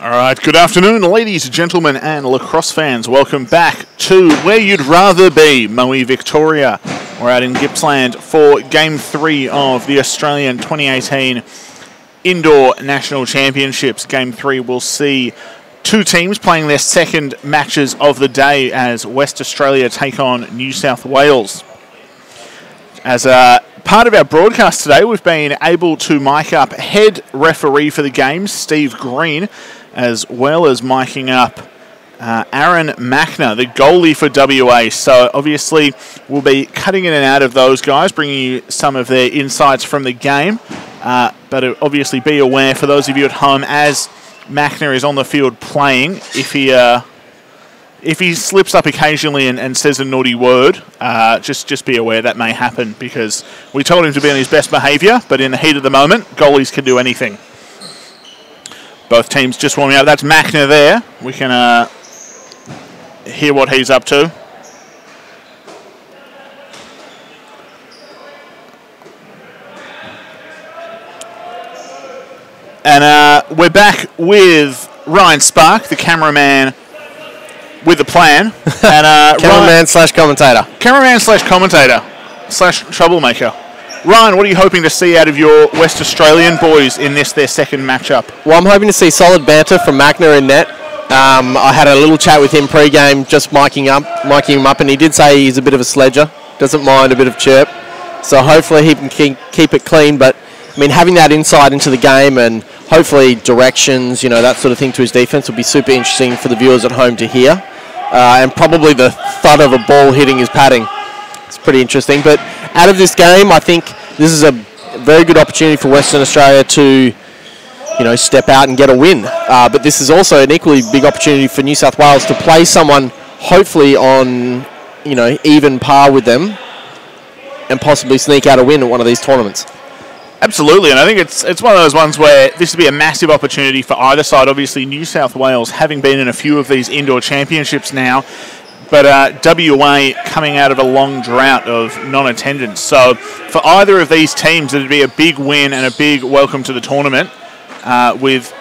All right, good afternoon, ladies, gentlemen, and lacrosse fans. Welcome back to Where You'd Rather Be, Moe Victoria. We're out in Gippsland for Game 3 of the Australian 2018 Indoor National Championships. Game 3 will see two teams playing their second matches of the day as West Australia take on New South Wales. As part of our broadcast today, we've been able to mic up head referee for the game, Steve Green, as well as miking up Aaron Machner, the goalie for WA. So obviously we'll be cutting in and out of those guys, bringing you some of their insights from the game. But obviously be aware, for those of you at home, as Machner is on the field playing, if he slips up occasionally and says a naughty word, just be aware that may happen, because we told him to be on his best behaviour, but in the heat of the moment, goalies can do anything. Both teams just warming up. That's Machner there. We can hear what he's up to. And we're back with Ryan Spark, the cameraman with the plan. And cameraman slash commentator. Cameraman slash commentator slash troublemaker. Ryan, what are you hoping to see out of your West Australian boys in this, their second matchup? Well, I'm hoping to see solid banter from Machner in net. I had a little chat with him pre-game, just miking him up, and he did say he's a bit of a sledger, doesn't mind a bit of chirp. So hopefully he can keep it clean, but I mean, having that insight into the game and hopefully directions, you know, that sort of thing to his defense will be super interesting for the viewers at home to hear. And probably the thud of a ball hitting his padding. It's pretty interesting. But out of this game, I think this is a very good opportunity for Western Australia to, you know, step out and get a win. But this is also an equally big opportunity for New South Wales to play someone hopefully on, you know, even par with them and possibly sneak out a win at one of these tournaments. Absolutely, and I think it's one of those ones where this would be a massive opportunity for either side. Obviously, New South Wales having been in a few of these indoor championships now, but WA coming out of a long drought of non-attendance. So for either of these teams, it would be a big win and a big welcome to the tournament, with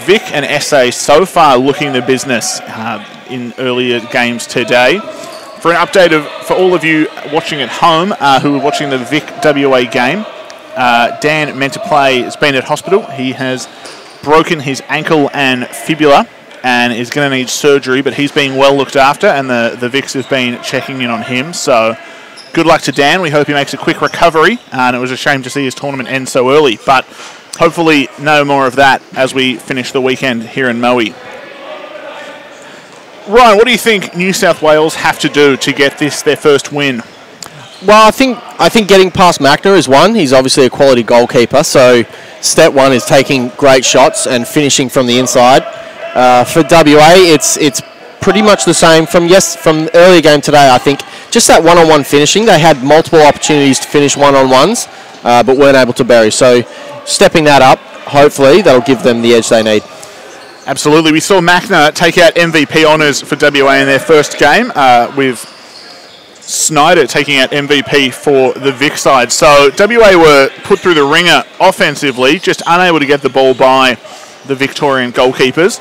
Vic and SA so far looking the business in earlier games today. For an update for all of you watching at home who are watching the Vic WA game, Dan meant to play, has been at hospital. He has broken his ankle and fibula and is going to need surgery, but he's being well looked after, and the Vics have been checking in on him. So good luck to Dan. We hope he makes a quick recovery, and it was a shame to see his tournament end so early, but hopefully no more of that as we finish the weekend here in Moe. Ryan, what do you think New South Wales have to do to get this their first win? Well, I think getting past Machner is one. He's obviously a quality goalkeeper, so step one is taking great shots and finishing from the inside. For WA, it's pretty much the same from the earlier game today. I think just that one-on-one finishing. They had multiple opportunities to finish one-on-ones, but weren't able to bury. So stepping that up, hopefully that'll give them the edge they need. Absolutely. We saw Machner take out MVP honours for WA in their first game, with Snyder taking out MVP for the Vic side. So WA were put through the ringer offensively, just unable to get the ball by the Victorian goalkeepers.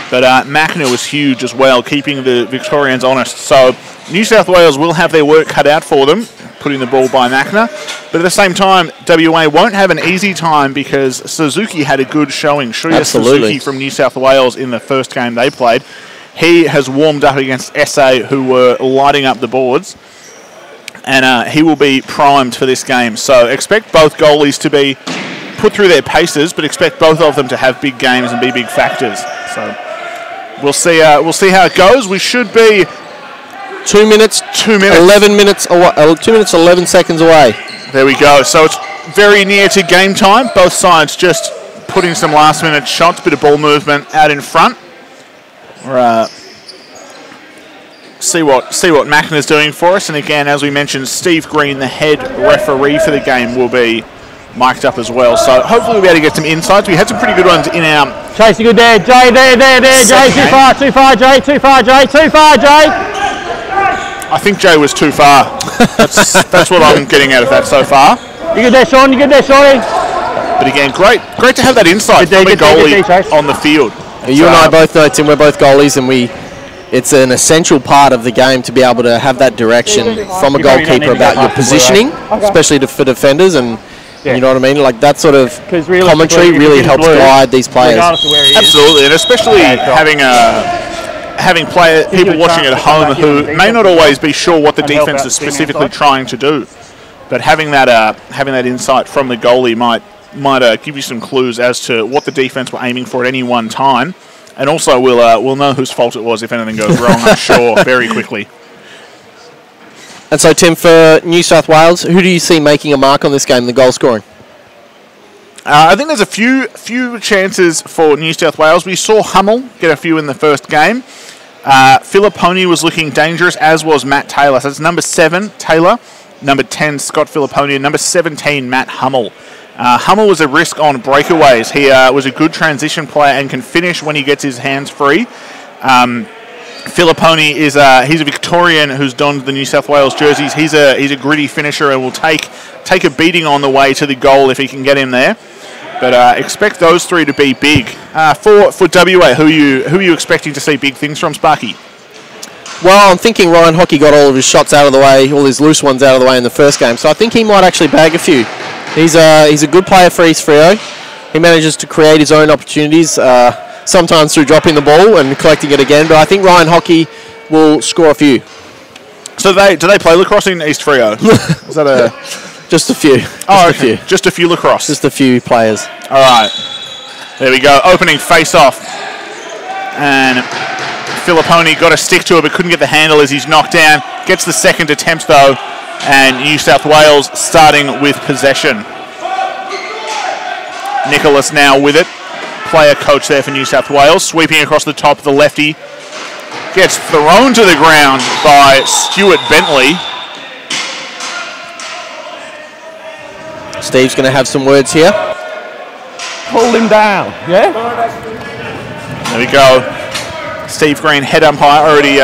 But Machner was huge as well, keeping the Victorians honest. So New South Wales will have their work cut out for them, putting the ball by Machner. But at the same time, WA won't have an easy time because Suzuki had a good showing. Shuya Suzuki from New South Wales in the first game they played. He has warmed up against SA, who were lighting up the boards. And he will be primed for this game. So expect both goalies to be put through their paces, but expect both of them to have big games and be big factors. So we'll see how it goes. We should be 2 minutes, 11 minutes away, 2 minutes 11 seconds away. There we go. So it's very near to game time. Both sides just putting some last minute shots, bit of ball movement out in front. We're, see what Machner's doing for us. And again, as we mentioned, Steve Green, the head referee for the game, will be mic'd up as well. So hopefully we'll be able to get some insights. We had some pretty good ones in our... Chasing good there, Jay, there, Jay, too far, Jay, too far, Jay. I think Jay was too far. That's what I'm getting out of that so far. You good there, Sean, But again, great to have that insight from the goalie on the field. You and I both know, Tim, we're both goalies, and it's an essential part of the game to be able to have that direction from a goalkeeper about your positioning, especially for defenders, and you know what I mean? Like that sort of commentary really helps guide these players. Absolutely, and especially having people watching at home who may not always be sure what the defense is specifically trying to do, but having that insight from the goalie might give you some clues as to what the defense were aiming for at any one time, and also we'll know whose fault it was if anything goes wrong, I'm sure, very quickly. And so, Tim, for New South Wales, who do you see making a mark on this game, the goal scoring? I think there's a few chances for New South Wales. We saw Hummel get a few in the first game. Filiponi was looking dangerous, as was Matt Taylor. So it's number 7, Taylor, number 10, Scott Filiponi, and number 17, Matt Hummel. Hummel was a risk on breakaways. He was a good transition player and can finish when he gets his hands free. Filiponi he's a Victorian who's donned the New South Wales jerseys. He's a gritty finisher and will take a beating on the way to the goal if he can get him there. But expect those three to be big. For WA, who are you expecting to see big things from, Sparky? Well, I'm thinking Ryan Hockey got all of his shots out of the way, all his loose ones out of the way in the first game, so I think he might actually bag a few. He's a good player for East Freo. He manages to create his own opportunities, sometimes through dropping the ball and collecting it again, but I think Ryan Hockey will score a few. So do they play lacrosse in East Freo? Is that a... Just a few. A few. Just a few lacrosse. Just a few players. All right. There we go. Opening face-off. And Filiponi got a stick to it but couldn't get the handle as he's knocked down. Gets the second attempt, though. And New South Wales starting with possession. Nicholas now with it. Player coach there for New South Wales. Sweeping across the top, the lefty. Gets thrown to the ground by Stuart Bentley. Steve's going to have some words here. Hold him down, yeah? There we go. Steve Green, head umpire, already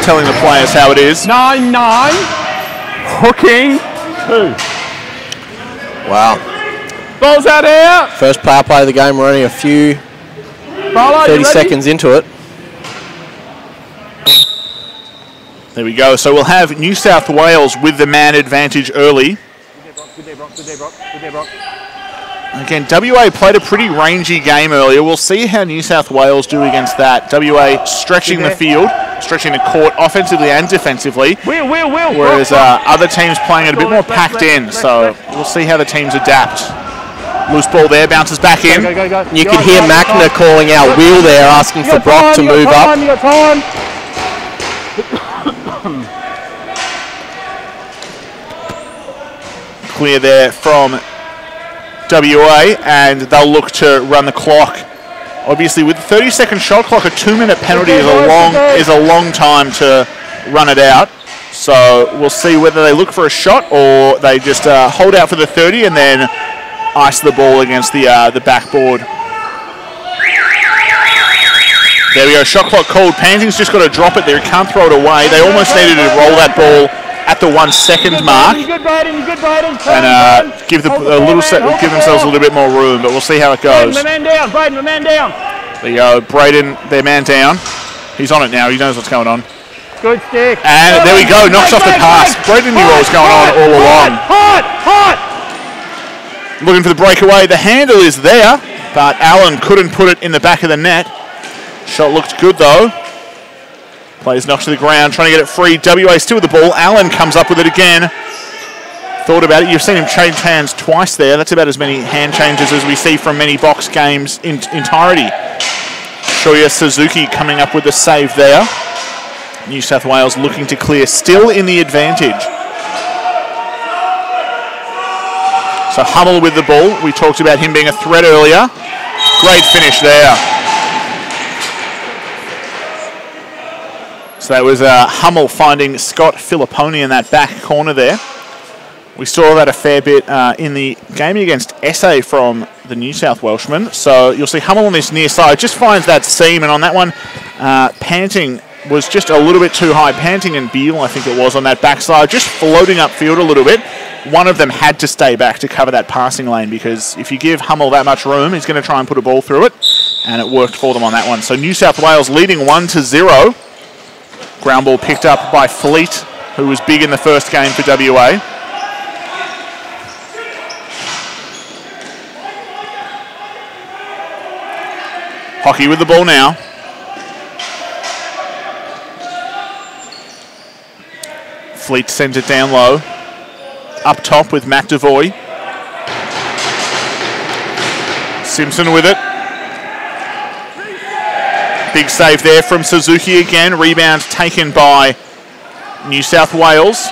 telling the players how it is. 9-9. Hooking 2. Wow. Ball's out here. First power play of the game. We're only a few 30 seconds into it. There we go. So we'll have New South Wales with the man advantage early. Again, WA played a pretty rangy game earlier. We'll see how New South Wales do against that. WA stretching the field, stretching the court offensively and defensively. Whereas other teams playing it a bit more packed in. So we'll see how the teams adapt. Loose ball there, bounces back in. You could hear Magner calling out Wheel there, asking for Brock to move up. You got time. Clear there from WA, and they'll look to run the clock. Obviously, with the 30-second shot clock, a 2-minute penalty is a long time to run it out. So we'll see whether they look for a shot or they just hold out for the 30 and then ice the ball against the backboard. There we go. Shot clock called. Panting's just got to drop it there. He can't throw it away. They almost needed to roll that ball at the 1 second mark and give themselves a little bit more room, but we'll see how it goes. Braden, the man down. There you go, Braden, their man down. He's on it now, he knows what's going on. Good stick. And there we go, knocks off the pass. Braden knew what was going on all along. Hot. Looking for the breakaway, the handle is there, but Allen couldn't put it in the back of the net. Shot looked good though. Players knocked to the ground, trying to get it free. WA still with the ball. Allen comes up with it again. Thought about it. You've seen him change hands twice there. That's about as many hand changes as we see from many box games in entirety. Shoya Suzuki coming up with the save there. New South Wales looking to clear, still in the advantage. So Hummel with the ball. We talked about him being a threat earlier. Great finish there. So that was Hummel finding Scott Filiponi in that back corner there. We saw that a fair bit in the game against SA from the New South Welshman. So you'll see Hummel on this near side, just finds that seam, and on that one, Panting was just a little bit too high. Panting and Beale, I think it was, on that backside, just floating upfield a little bit. One of them had to stay back to cover that passing lane, because if you give Hummel that much room, he's going to try and put a ball through it. and it worked for them on that one. So New South Wales leading 1-0. Ground ball picked up by Fleet, who was big in the first game for WA. Hockey with the ball now. Fleet sends it down low. Up top with McDevoy. Simpson with it. Big save there from Suzuki again. Rebound taken by New South Wales.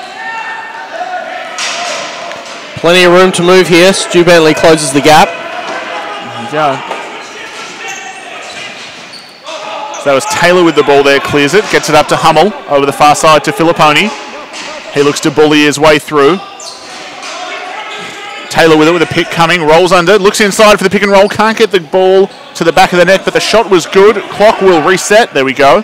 Plenty of room to move here. Stu Bentley closes the gap. There you go. So that was Taylor with the ball there, clears it, gets it up to Hummel, over the far side to Filiponi. He looks to bully his way through. Taylor with it, with a pick coming, rolls under, looks inside for the pick and roll, can't get the ball to the back of the net, but the shot was good. Clock will reset, there we go.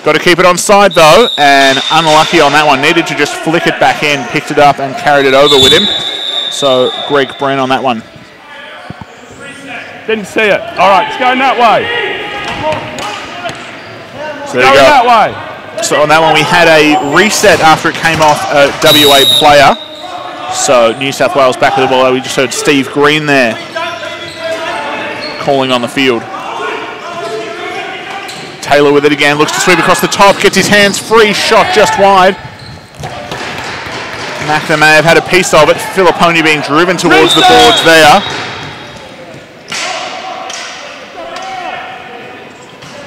Got to keep it on side though, and unlucky on that one. Needed to just flick it back in, picked it up and carried it over with him. So Greg Bren on that one. Didn't see it. All right, it's going that way. So there you go. That way. So on that one we had a reset after it came off a WA player. So New South Wales back with the ball. We just heard Steve Green there calling on the field. Taylor with it again, looks to sweep across the top, gets his hands free, shot just wide. Macna may have had a piece of it. Filiponi being driven towards the boards there.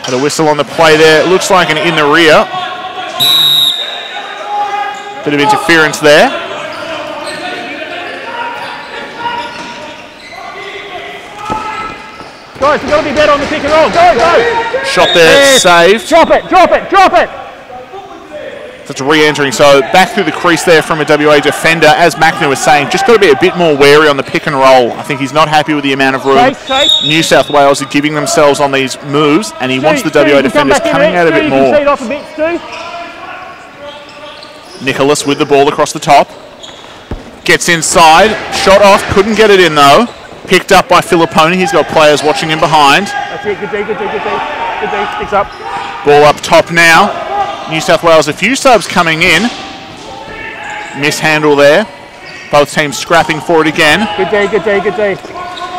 Had a whistle on the play there. It looks like an in the rear. Bit of interference there. Guys, we've got to be better on the pick and roll. Go, go. Shot there, saved. Drop it, drop it, drop it. That's re-entering. So back through the crease there from a WA defender. As Macna was saying, just got to be a bit more wary on the pick and roll. I think he's not happy with the amount of room New South Wales are giving themselves on these moves, and he wants the WA defenders coming out a bit more. Nicholas with the ball across the top. Gets inside. Shot off. Couldn't get it in though. Picked up by Filiponi. He's got players watching him behind. That's it. Good D, good D, good D. Good D. Picks up. Ball up top now. New South Wales, a few subs coming in. Mishandle there. Both teams scrapping for it again. Good D, good D, good D.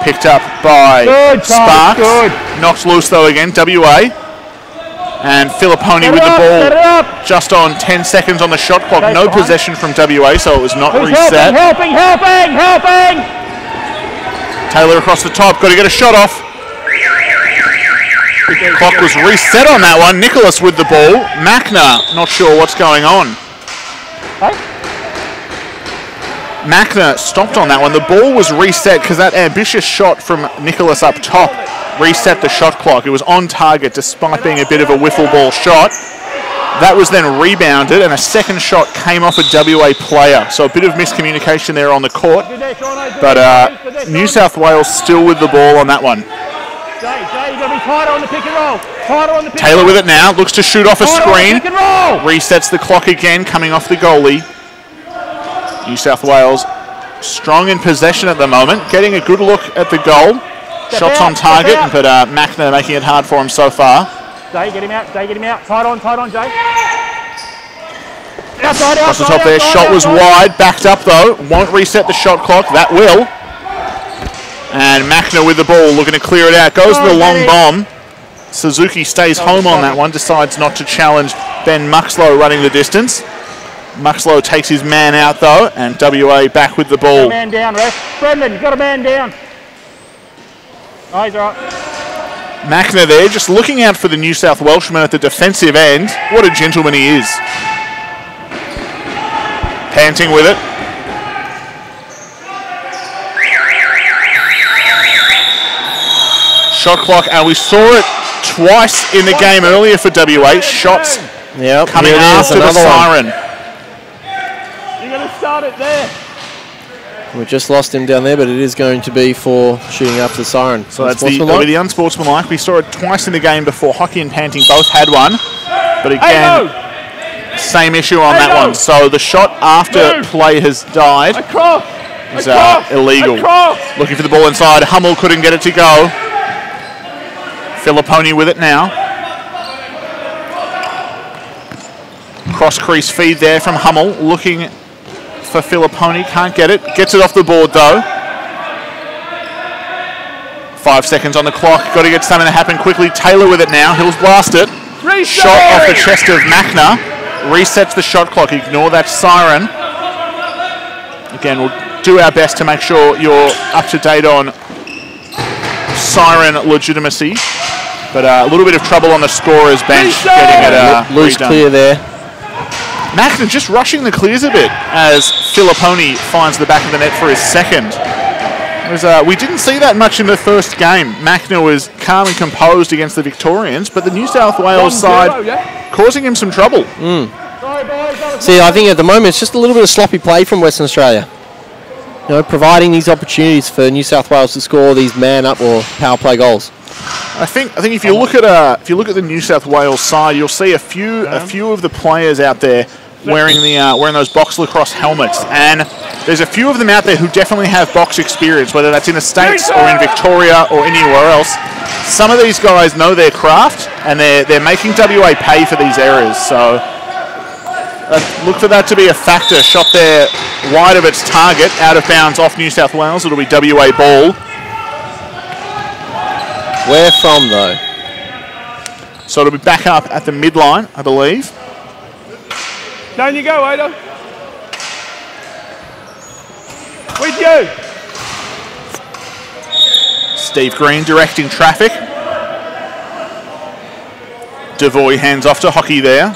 Picked up by Sparks. Good. Knocked loose though again, WA. And Filiponi with the ball just on 10 seconds on the shot clock. No possession from WA, so it was not reset. Helping. Taylor across the top, got to get a shot off. Clock was reset on that one. Nicholas with the ball. Macna, not sure what's going on. Macna stopped on that one. The ball was reset because that ambitious shot from Nicholas up top reset the shot clock. It was on target despite being a bit of a wiffle ball shot. That was then rebounded and a second shot came off a WA player. So a bit of miscommunication there on the court. But New South Wales still with the ball on that one. Taylor with it now, looks to shoot off a screen. Resets the clock again, coming off the goalie. New South Wales strong in possession at the moment, getting a good look at the goal. Shots on target, but Macna making it hard for him so far. Jay, get him out, Jay, get him out. Tight on, Jay. Outside, across the top there, shot was wide, backed up though. Won't reset the shot clock, that will. And Macna with the ball, looking to clear it out. Goes to the long bomb. Suzuki stays home on that one, decides not to challenge Ben Muxlow running the distance. Muxlow takes his man out though, and WA back with the ball. Man down, ref. Brendan, you've got a man down. Oh, he's all right. Macna there, just looking out for the New South Welshman at the defensive end. What a gentleman he is. Panting with it. Shot clock, and we saw it twice in the game earlier for WA. Shots coming after the siren. You're going to start it there. We just lost him down there, but it is going to be for shooting after the siren. So that's the unsportsmanlike. We saw it twice in the game before. Hockey and Panting both had one. But again, same issue on that one. So the shot after play has died is illegal. Looking for the ball inside. Hummel couldn't get it to go. Filiponi with it now. Cross crease feed there from Hummel, looking for Filiponi, can't get it. Gets it off the board though. 5 seconds on the clock, got to get something to happen quickly. Taylor with it now, Hills blast it. Shot off the chest of Machner. Resets the shot clock, ignore that siren. Again, we'll do our best to make sure you're up to date on siren legitimacy. But a little bit of trouble on the scorer's bench getting it loose redone. clear there. Machner just rushing the clears a bit as Filiponi finds the back of the net for his second. We didn't see that much in the first game. Machner was calm and composed against the Victorians, but the New South Wales side causing him some trouble. See, I think at the moment it's just a little bit of sloppy play from Western Australia. You know, providing these opportunities for New South Wales to score these man-up or power play goals. I think if you look at the New South Wales side, you'll see a few of the players out there wearing those box lacrosse helmets, and there's a few of them out there who definitely have box experience, whether that's in the States or in Victoria or anywhere else. Some of these guys know their craft, and they're making WA pay for these errors. So look for that to be a factor. Shot there wide of its target, out of bounds off New South Wales. It'll be WA ball. Where from though? So it'll be back up at the midline, I believe. Down you go, Ada. With you. Steve Green directing traffic. Devoy hands off to Hockey there.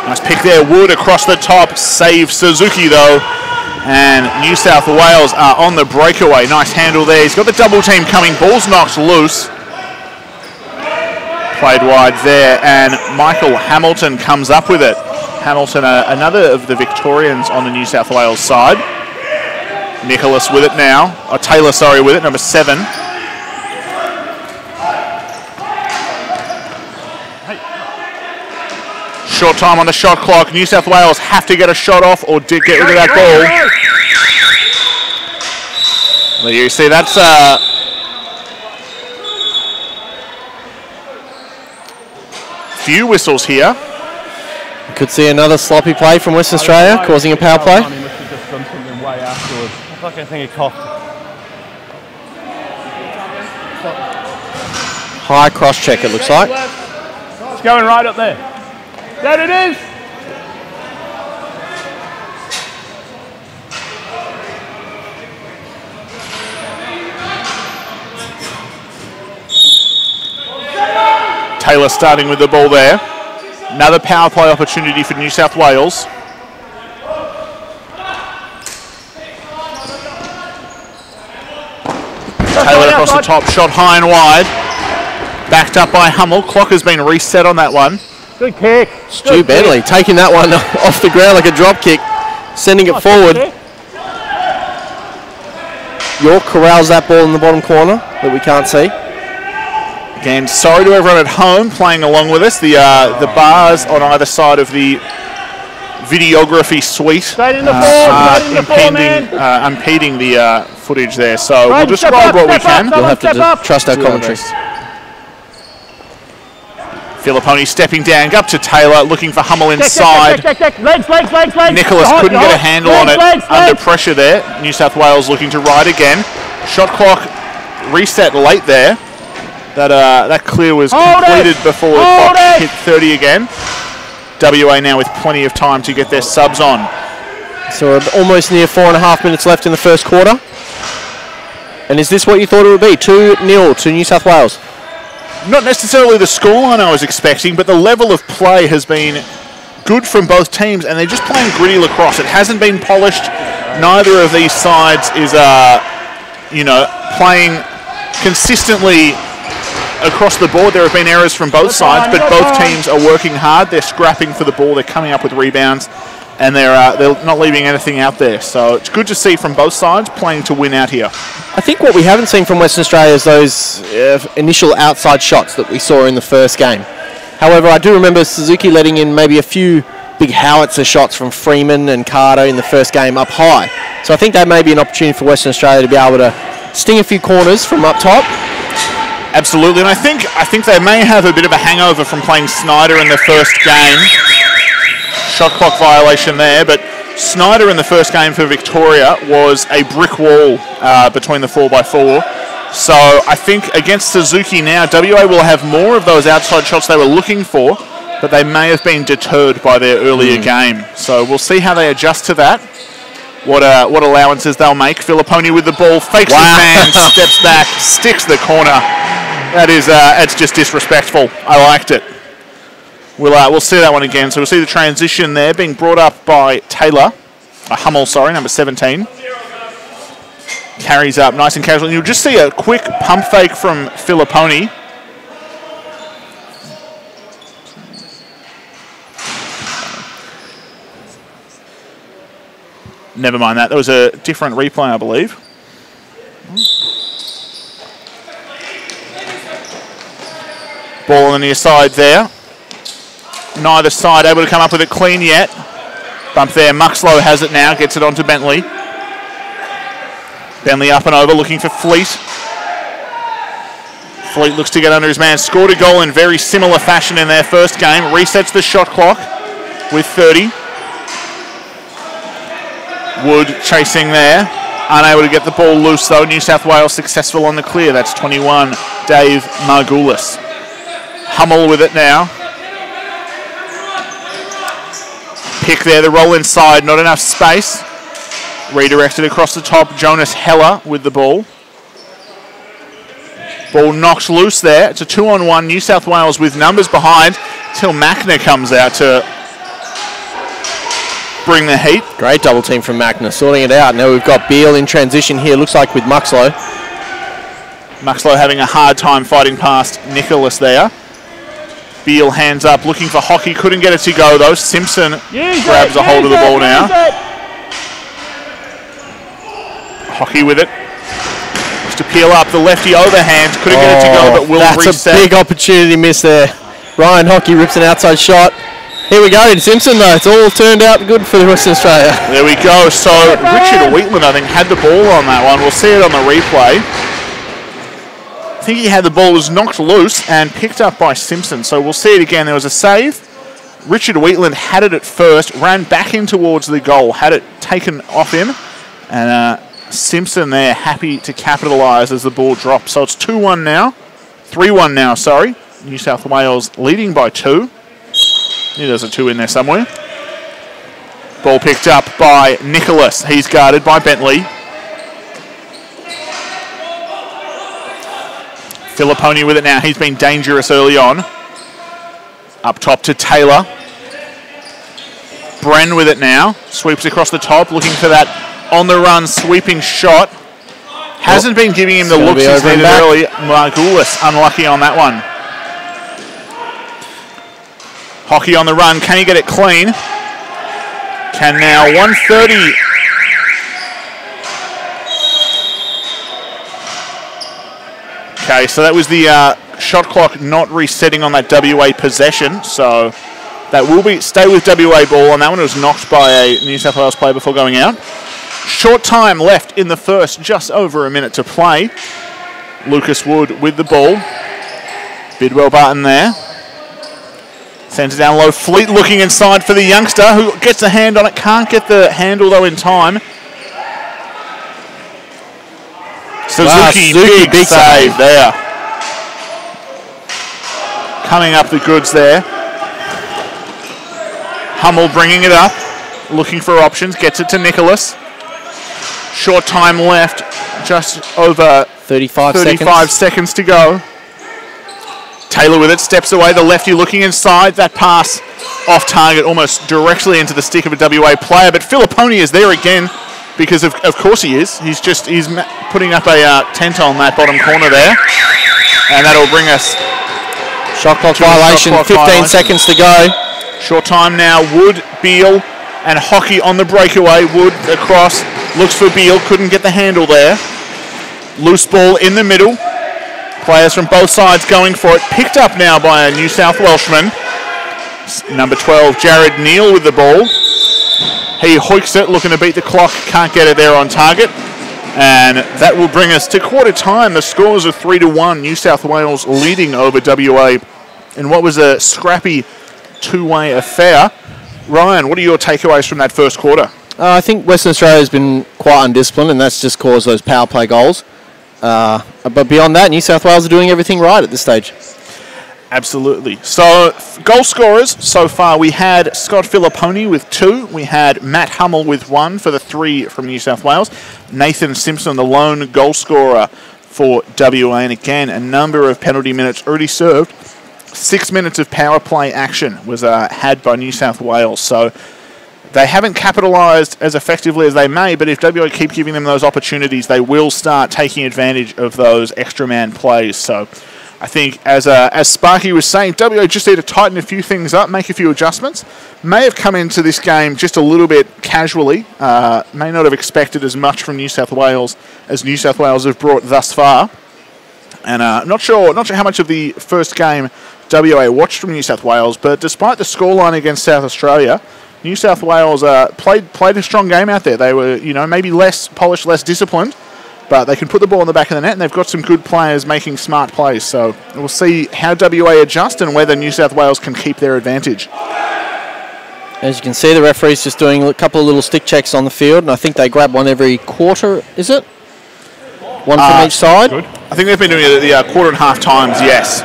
Nice pick there, Wood across the top. Save Suzuki though. And New South Wales are on the breakaway. Nice handle there. He's got the double team coming. Ball's knocked loose. Played wide there, and Michael Hamilton comes up with it. Hamilton, another of the Victorians on the New South Wales side. Nicholas with it now. Oh, Taylor, sorry, with it, number 7. Short time on the shot clock. New South Wales have to get a shot off or get rid of that ball. Well, you see, that's few whistles here. Could see another sloppy play from Western Australia, causing a power play. He must have just done something way afterwards. I fucking think he coughed. High cross check, it looks like. It's going right up there. There it is. Taylor starting with the ball there. Another power play opportunity for New South Wales. Taylor across the top, shot high and wide. Backed up by Hummel. Clock has been reset on that one. Good kick. Stu Bentley taking that one off the ground like a drop kick, sending it forward. York corrals that ball in the bottom corner that we can't see. Again, sorry to everyone at home playing along with us. The bars on either side of the videography suite impeding the footage there. So we'll describe what we can. You'll have to trust our commentary. Filiponi stepping down, up to Taylor, looking for Hummel inside. Legs. Nicholas couldn't get a handle on it under pressure there. New South Wales looking to ride again. Shot clock reset late there. That clear was completed before the clock hit 30 again. WA now with plenty of time to get their subs on. So we're almost near 4.5 minutes left in the first quarter. And is this what you thought it would be? 2-0 to New South Wales? Not necessarily the scoreline I was expecting, but the level of play has been good from both teams, and they're just playing gritty lacrosse. It hasn't been polished. Neither of these sides is, playing consistently across the board. There have been errors from both sides, but both teams are working hard. They're scrapping for the ball. They're coming up with rebounds, and they're not leaving anything out there. So it's good to see from both sides playing to win out here. I think what we haven't seen from Western Australia is those initial outside shots that we saw in the first game. However, I do remember Suzuki letting in maybe a few big howitzer shots from Freeman and Carter in the first game up high. So I think that may be an opportunity for Western Australia to be able to sting a few corners from up top. Absolutely, and I think they may have a bit of a hangover from playing Snyder in the first game. Shot clock violation there, but Snyder in the first game for Victoria was a brick wall between the 4x4. So I think against Suzuki now, WA will have more of those outside shots they were looking for, but they may have been deterred by their earlier game. So we'll see how they adjust to that. What allowances they'll make. Filiponi with the ball, fakes the man, steps back, sticks the corner. It's just disrespectful. I liked it. We'll see that one again. So we'll see the transition there being brought up by Taylor. Hummel, sorry, number 17. Carries up nice and casual. And you'll just see a quick pump fake from Filiponi. Never mind that. That was a different replay, I believe. Ball on the near side there. Neither side able to come up with it clean yet. Bump there. Muxlow has it now. Gets it onto Bentley. Bentley up and over, looking for Fleet. Fleet looks to get under his man. Scored a goal in very similar fashion in their first game. Resets the shot clock with 30. Wood chasing there. Unable to get the ball loose though. New South Wales successful on the clear. That's 21, Dave Margulis. Hummel with it now. Pick there, the roll inside, not enough space. Redirected across the top, Jonas Heller with the ball. Ball knocked loose there. It's a 2-on-1, New South Wales with numbers behind till Mackner comes out to bring the heat. Great double team from Mackner, sorting it out. Now we've got Beale in transition here, looks like with Muxlow. Muxlow having a hard time fighting past Nicholas there. Beale hands up, looking for Hockey. Couldn't get it to go, though. Simpson grabs a hold of the ball now. Hockey with it. Just to peel up the lefty overhand. Couldn't get it to go, but will reset. That's a big opportunity miss there. Ryan Hockey rips an outside shot. Here we go. Simpson, though. It's all turned out good for Western Australia. There we go. So Richard Wheatland, I think, had the ball on that one. We'll see it on the replay. I think he had the ball, was knocked loose and picked up by Simpson. So we'll see it again. There was a save. Richard Wheatland had it at first, ran back in towards the goal, had it taken off him. And Simpson there, happy to capitalise as the ball drops. So it's 2-1 now. 3-1 now, sorry. New South Wales leading by 2. There's a 2 in there somewhere. Ball picked up by Nicholas. He's guarded by Bentley. Filiponi with it now. He's been dangerous early on. Up top to Taylor. Bren with it now. Sweeps across the top, looking for that on-the-run sweeping shot. Hasn't been giving him the looks he's needed early. Margulis unlucky on that one. Hockey on the run. Can he get it clean? Can now. 1:30. Okay, so that was the shot clock not resetting on that WA possession. So that will stay with WA ball. And that one was knocked by a New South Wales player before going out. Short time left in the first. Just over a minute to play. Lucas Wood with the ball. Bidwell Barton there. Sends it down low. Fleet looking inside for the youngster who gets a hand on it. Can't get the handle though in time. Suzuki big save there. Coming up the goods there. Hummel bringing it up. Looking for options. Gets it to Nicholas. Short time left. Just over 35 seconds to go. Taylor with it, steps away, the lefty looking inside. That pass off target, almost directly into the stick of a WA player. But Filiponi is there again, because of course he is. He's putting up a tent on that bottom corner there. And that'll bring us... Shot clock violation, 15 seconds to go. Short time now, Wood, Beale, and Hockey on the breakaway. Wood across, looks for Beale, couldn't get the handle there. Loose ball in the middle. Players from both sides going for it. Picked up now by a New South Welshman. Number 12, Jared Neale with the ball. He hoiks it, looking to beat the clock, can't get it there on target. And that will bring us to quarter time. The scores are 3-1. New South Wales leading over WA in what was a scrappy two-way affair. Ryan, what are your takeaways from that first quarter? I think Western Australia has been quite undisciplined, and that's just caused those power play goals. But beyond that, New South Wales are doing everything right at this stage. Absolutely. So, goal scorers so far, we had Scott Filiponi with 2. We had Matt Hummel with 1 for the 3 from New South Wales. Nathan Simpson, the lone goal scorer for WA. And again, a number of penalty minutes already served. 6 minutes of power play action was had by New South Wales. So, they haven't capitalised as effectively as they may, but if WA keep giving them those opportunities, they will start taking advantage of those extra man plays. So, I think, as Sparky was saying, WA just need to tighten a few things up, make a few adjustments. May have come into this game just a little bit casually. May not have expected as much from New South Wales as New South Wales have brought thus far. And not sure how much of the first game WA watched from New South Wales, but despite the scoreline against South Australia, New South Wales played a strong game out there. They were, maybe less polished, less disciplined, but they can put the ball in the back of the net, and they've got some good players making smart plays. So we'll see how WA adjust and whether New South Wales can keep their advantage. As you can see, the referee's just doing a couple of little stick checks on the field, and I think they grab one every quarter, is it? One from each side? Good. I think they've been doing it the quarter and half times, yes.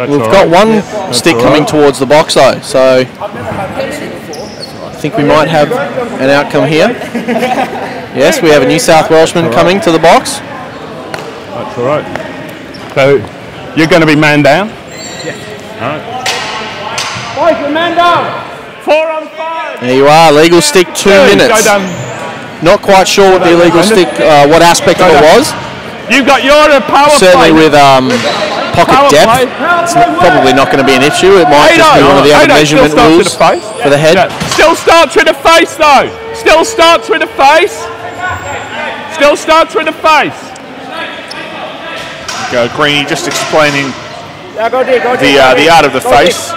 We've got one stick coming towards the box, though, so I think we might have an outcome here. Yes, we have a New South Welshman coming to the box. That's all right. So, you're going to be man down? Yes. All right. Boys, you're man down. 4 on 5. There you are, legal stick 2 minutes. Go down. Not quite sure what the illegal stick, what aspect of it was. You've got your power Certainly play. with pocket depth, it's probably not going to be an issue. It might just be one of the other measurement rules for the head. Still starts with the face, though. Still starts with the face. Still starts with the face. Go Greeny just explaining the art of the face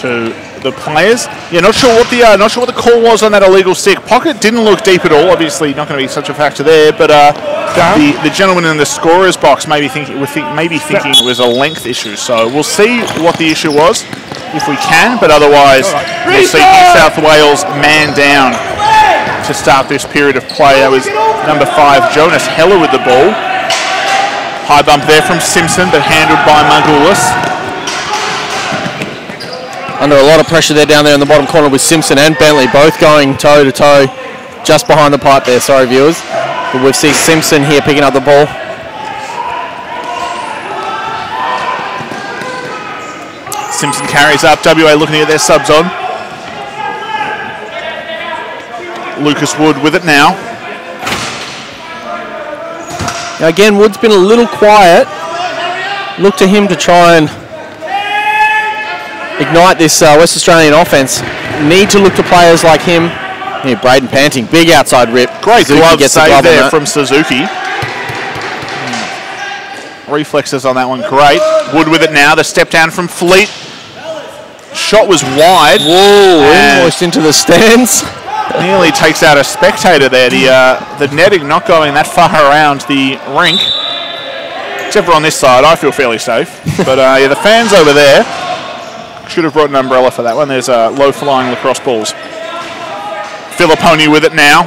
to the players. Yeah, not sure what the call was on that illegal stick. Pocket didn't look deep at all. Obviously, not going to be such a factor there. But the gentleman in the scorer's box maybe thinking it was a length issue. So we'll see what the issue was if we can. But otherwise, we'll see New South Wales man down to start this period of play. That was number 5, Jonas Heller with the ball. High bump there from Simpson, but handled by Margulis. Under a lot of pressure there down there in the bottom corner with Simpson and Bentley both going toe-to-toe just behind the pipe there. Sorry, viewers. But we see Simpson here picking up the ball. Simpson carries up. WA looking to get their subs on. Lucas Wood with it now. Now again, Wood's been a little quiet. Look to him to try and ignite this West Australian offense. Need to look to players like him. Here, Braden panting, big outside rip. Great glove save there from Suzuki. Reflexes on that one, great. Wood with it now, the step down from Fleet. Shot was wide. Whoa, almost into the stands. Nearly takes out a spectator there. The netting not going that far around the rink. Except for on this side, I feel fairly safe. But yeah, the fans over there should have brought an umbrella for that one. There's low-flying lacrosse balls. Filiponi with it now.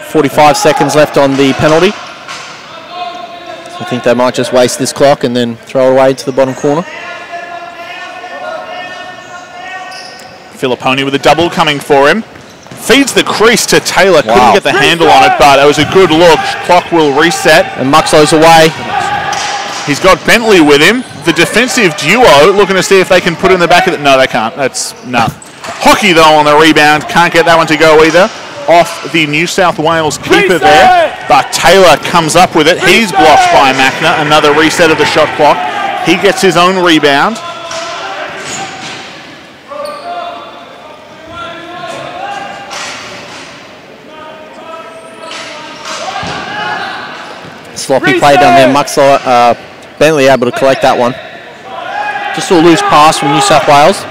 45 seconds left on the penalty. So I think they might just waste this clock and then throw it away to the bottom corner. Filiponi with a double coming for him. Feeds the crease to Taylor. Couldn't get the handle on it, but it was a good look. Clock will reset. And Muxlow's away. He's got Bentley with him. The defensive duo looking to see if they can put in the back of it. No, they can't. No. Hockey, though, on the rebound. Can't get that one to go either. Off the New South Wales keeper there. But Taylor comes up with it. He's blocked by Mackner. Another reset of the shot clock. He gets his own rebound. Sloppy play down there. Muxlow, Bentley able to collect that one. Just a loose pass from New South Wales.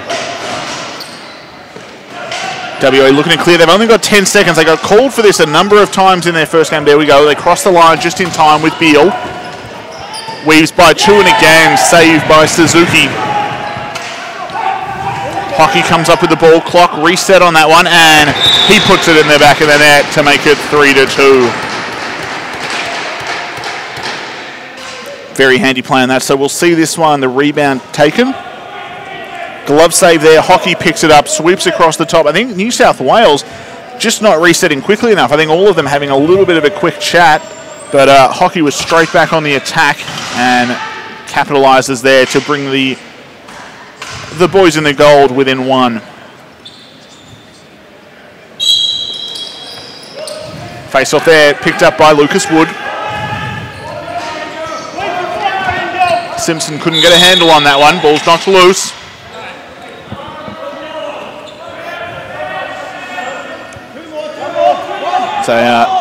WA looking to clear. They've only got 10 seconds. They got called for this a number of times in their first game. There we go. They cross the line just in time with Beale. Weaves by 2 and again. Saved by Suzuki. Hockey comes up with the ball. Clock reset on that one. And he puts it in the back of the net to make it 3-2. Very handy play on that. So we'll see this one. The rebound taken. Glove save there. Hockey picks it up, sweeps across the top. I think New South Wales just not resetting quickly enough. I think all of them having a little bit of a quick chat, but Hockey was straight back on the attack and capitalises there to bring the boys in the gold within 1. Face off there, picked up by Lucas Wood. Simpson couldn't get a handle on that one. Ball's knocked loose. So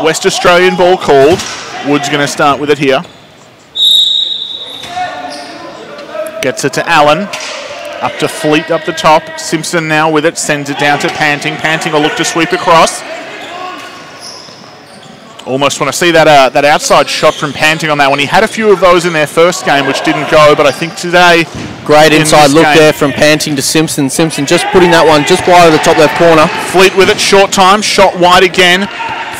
West Australian ball called. Wood's going to start with it here. Gets it to Allen. Up to Fleet up the top. Simpson now with it. Sends it down to Panting. Panting will look to sweep across. Almost want to see that outside shot from Panting on that one. He had a few of those in their first game, which didn't go, but I think today... Great inside look there from Panting to Simpson. Simpson just putting that one just wide of the top left corner. Fleet with it, short time, shot wide again.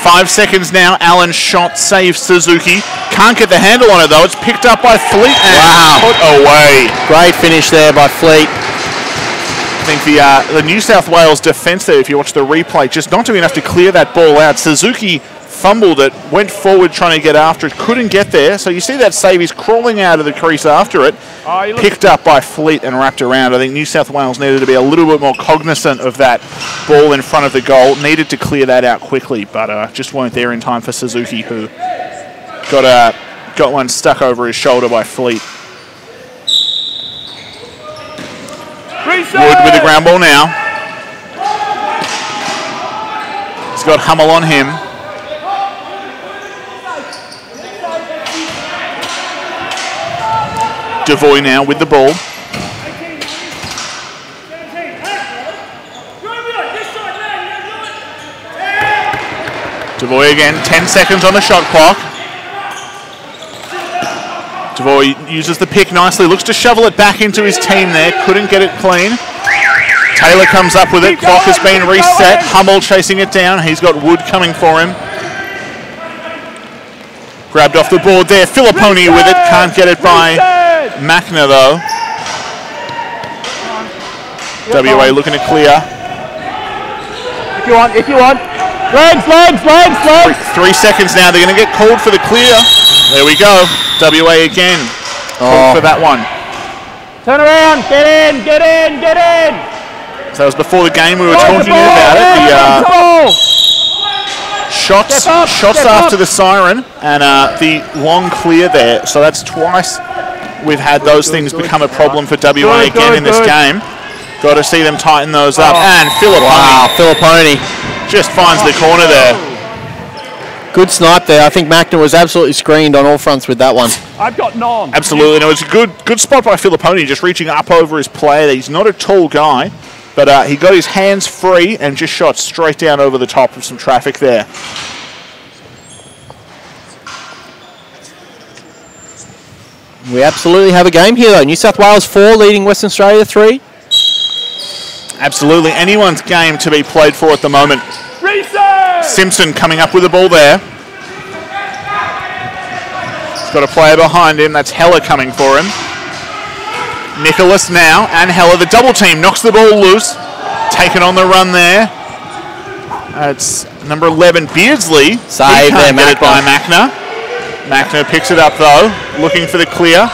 5 seconds now. Allen shot, saves Suzuki. Can't get the handle on it though. It's picked up by Fleet and put away. Great finish there by Fleet. I think the New South Wales defence there, if you watch the replay, just not doing enough to clear that ball out. Suzuki fumbled it, went forward trying to get after it, couldn't get there. So you see that save, he's crawling out of the crease after it. Picked up by Fleet and wrapped around. I think New South Wales needed to be a little bit more cognizant of that ball in front of the goal. Needed to clear that out quickly, but just weren't there in time for Suzuki, who got one stuck over his shoulder by Fleet. Wood with the ground ball now. He's got Hummel on him. Devoy now with the ball. Devoy again, 10 seconds on the shot clock. Devoy uses the pick nicely, looks to shovel it back into his team there, couldn't get it clean. Taylor comes up with it, clock has been reset, Hummel chasing it down, he's got Wood coming for him. Grabbed off the board there, Filiponi with it, can't get it by Machner though. WA looking to clear. If you want. Legs. 3 seconds now, they're going to get called for the clear. There we go. WA again. Called for that one. Turn around, get in. So that was before the game, we were talking about it. The shots after the siren and the long clear there. So that's twice we've had those things become a problem for WA again in this game. Got to see them tighten those up. And Filiponi. Wow, Filiponi just finds the corner there. Good snipe there. I think Machner was absolutely screened on all fronts with that one. I've got none. Absolutely. No, it's a good spot by Filiponi, just reaching up over his player. He's not a tall guy, but he got his hands free and just shot straight down over the top of some traffic there. We absolutely have a game here though. New South Wales 4 leading Western Australia 3. Absolutely anyone's game to be played for at the moment. Reset! Simpson coming up with the ball there. He's got a player behind him. That's Heller coming for him. Nicholas now and Heller. The double team knocks the ball loose. Taken on the run there. It's number 11, Beardsley. Save there, Machner. By Machner. Machner picks it up though, looking for the clear.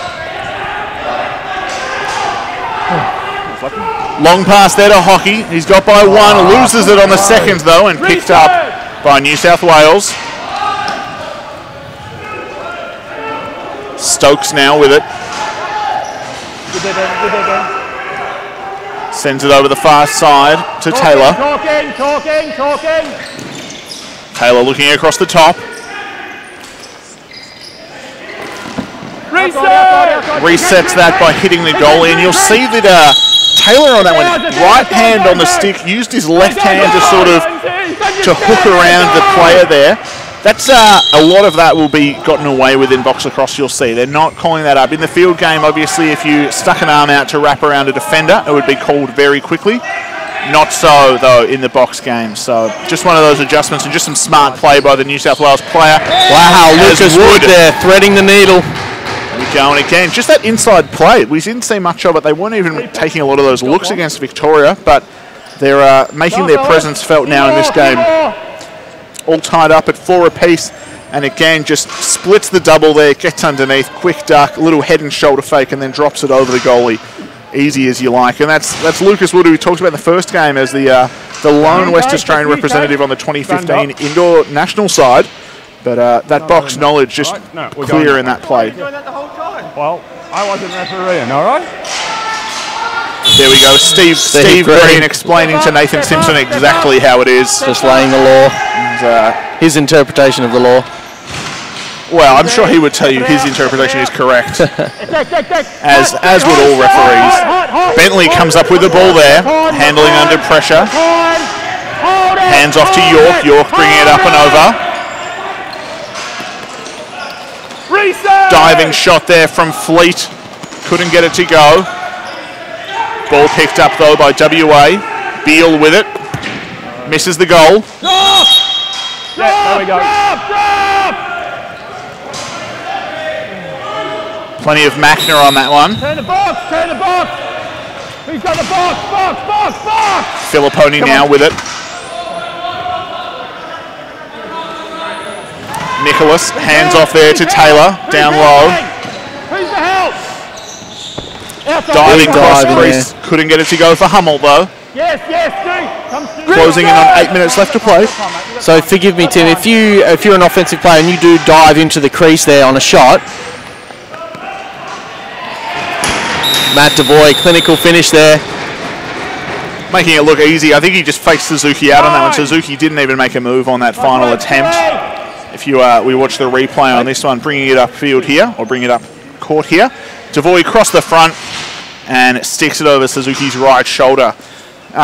Long pass there to Hockey. He's got by one, loses it on the second though, and picked up by New South Wales. Stokes now with it. Sends it over the far side to Taylor. Talking. Taylor looking across the top. Resets that by hitting the goalie, and you'll see that Taylor on that one, right hand on the stick, used his left hand to sort of to hook around the player there. That's a lot of that will be gotten away with in box lacrosse, you'll see. They're not calling that up. In the field game, obviously, if you stuck an arm out to wrap around a defender, it would be called very quickly. Not so, though, in the box game. So just one of those adjustments and just some smart play by the New South Wales player. Wow, Lucas Wood there, threading the needle. Going again. Just that inside play. We didn't see much of it. They weren't even taking a lot of those looks against Victoria, but they're making their presence felt now in this game. All tied up at 4 apiece, and again just splits the double there, gets underneath, quick duck, little head and shoulder fake, and then drops it over the goalie. Easy as you like. And that's Lucas Wood, who we talked about in the first game as the lone West Australian representative on the 2015 indoor national side. But that box knowledge just clear in that play. Well, I wasn't refereeing, all right? There we go. Steve Green explaining to Nathan Simpson exactly how it is. Just laying the law. And, his interpretation of the law. Well, I'm sure he would tell you his interpretation is correct, as would all referees. Bentley comes up with the ball there, handling under pressure. Hands off to York. York bringing it up and over. Diving shot there from Fleet. Couldn't get it to go. Ball picked up, though, by WA. Beale with it. Misses the goal. Yeah, there we go. Plenty of Machner on that one. Turn the box, turn the box. He's got the box. Filiponi now with it. Nicholas, hands off there to Taylor, down low. Who's the help? Diving cross crease, couldn't get it to go for Hummel though. Yes, Steve. Closing in on 8 minutes left to play. So forgive me, Tim, if you're an offensive player and you do dive into the crease there on a shot, Matt Devoy, clinical finish there. Making it look easy. I think he just faked Suzuki out on that one. Suzuki didn't even make a move on that final attempt. If we watch the replay on this one, bringing it upfield here, or bring it up court here. Devoy across the front and sticks it over Suzuki's right shoulder.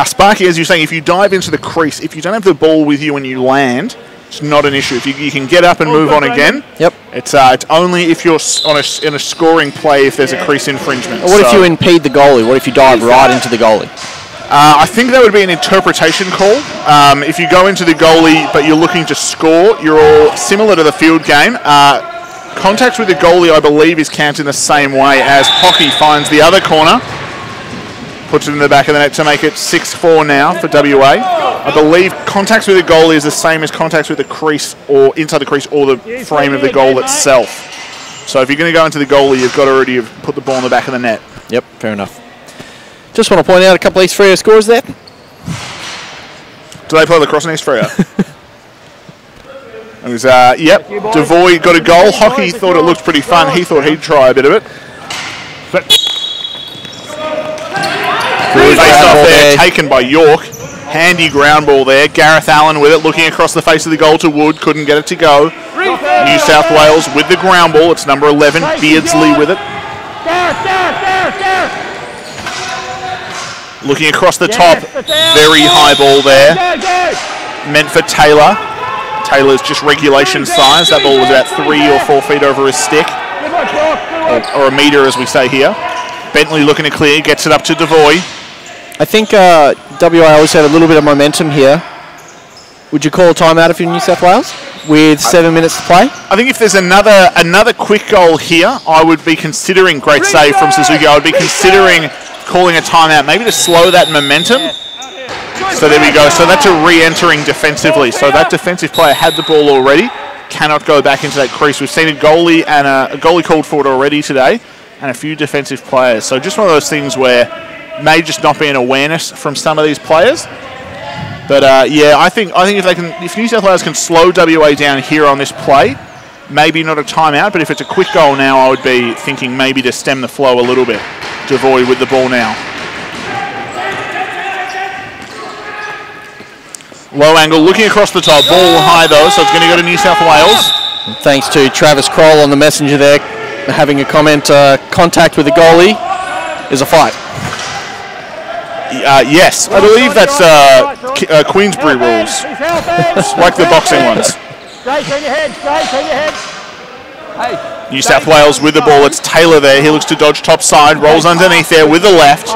Sparky, as you're saying, if you dive into the crease, if you don't have the ball with you when you land, it's not an issue. If you can get up and move on again, it's only if you're in a scoring play if there's a crease infringement. What if you impede the goalie? What if you dive right into the goalie? I think that would be an interpretation call. If you go into the goalie but you're looking to score, you're all similar to the field game. Contact with the goalie, I believe, is counted the same way as hockey finds the other corner. Puts it in the back of the net to make it 6-4 now for WA. I believe contacts with the goalie is the same as contacts with the crease or inside the crease or the frame of the goal itself. So if you're going to go into the goalie, you've got to already have put the ball in the back of the net. Yep, fair enough. Just want to point out a couple of East Freo scores there. Do they play lacrosse in East Freo? It was, yep, Devoy got a goal. Hockey thought it looked pretty fun. He thought he'd try a bit of it. Good face off there, taken by York. Handy ground ball there. Gareth Allen with it, looking across the face of the goal to Wood. Couldn't get it to go. New South Wales with the ground ball. It's number 11, Beardsley with it. Looking across the top, very high ball there. Meant for Taylor. Taylor's just regulation size. That ball was about 3 or 4 feet over his stick. Or a metre, as we say here. Bentley looking to clear, gets it up to Devoy. I think WA always had a little bit of momentum here. Would you call a timeout if you're New South Wales with 7 minutes to play? I think if there's another quick goal here, I would be considering, great save from Suzuki, I would be considering calling a timeout, maybe to slow that momentum. So there we go. So that's a re-entering defensively. So that defensive player had the ball already, cannot go back into that crease. We've seen a goalie and a goalie called for it already today, and a few defensive players. So just one of those things where may just not be an awareness from some of these players. But yeah, I think if New South Wales can slow WA down here on this play, maybe not a timeout, but if it's a quick goal now, I would be thinking maybe to stem the flow a little bit. Devoy with the ball now. Low angle, looking across the top. Ball high though, so it's going to go to New South Wales. And thanks to Travis Kroll on the messenger there, having a comment, contact with the goalie is a fight. Yes, I believe that's Queensbury rules. Like the boxing ones. Straight in your head, straight in your head. Hey. New South Wales with the ball. It's Taylor there. He looks to dodge top side. Rolls underneath there with the left.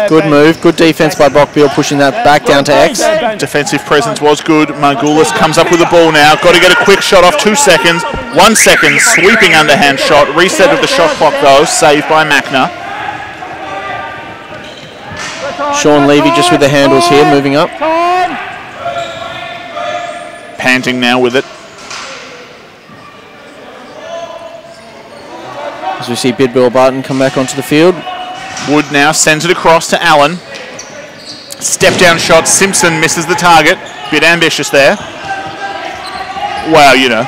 Good move. Good defense by Brockfield, pushing that back down to X. Defensive presence was good. Margulis comes up with the ball now. Got to get a quick shot off. 2 seconds. 1 second. Sweeping underhand shot. Reset of the shot clock though. Saved by Machner. Sean Levy just with the handles here, moving up. Panting now with it. As we see Bidwell Barton come back onto the field. Wood now sends it across to Allen. Step down shot. Simpson misses the target. Bit ambitious there. Wow, you know.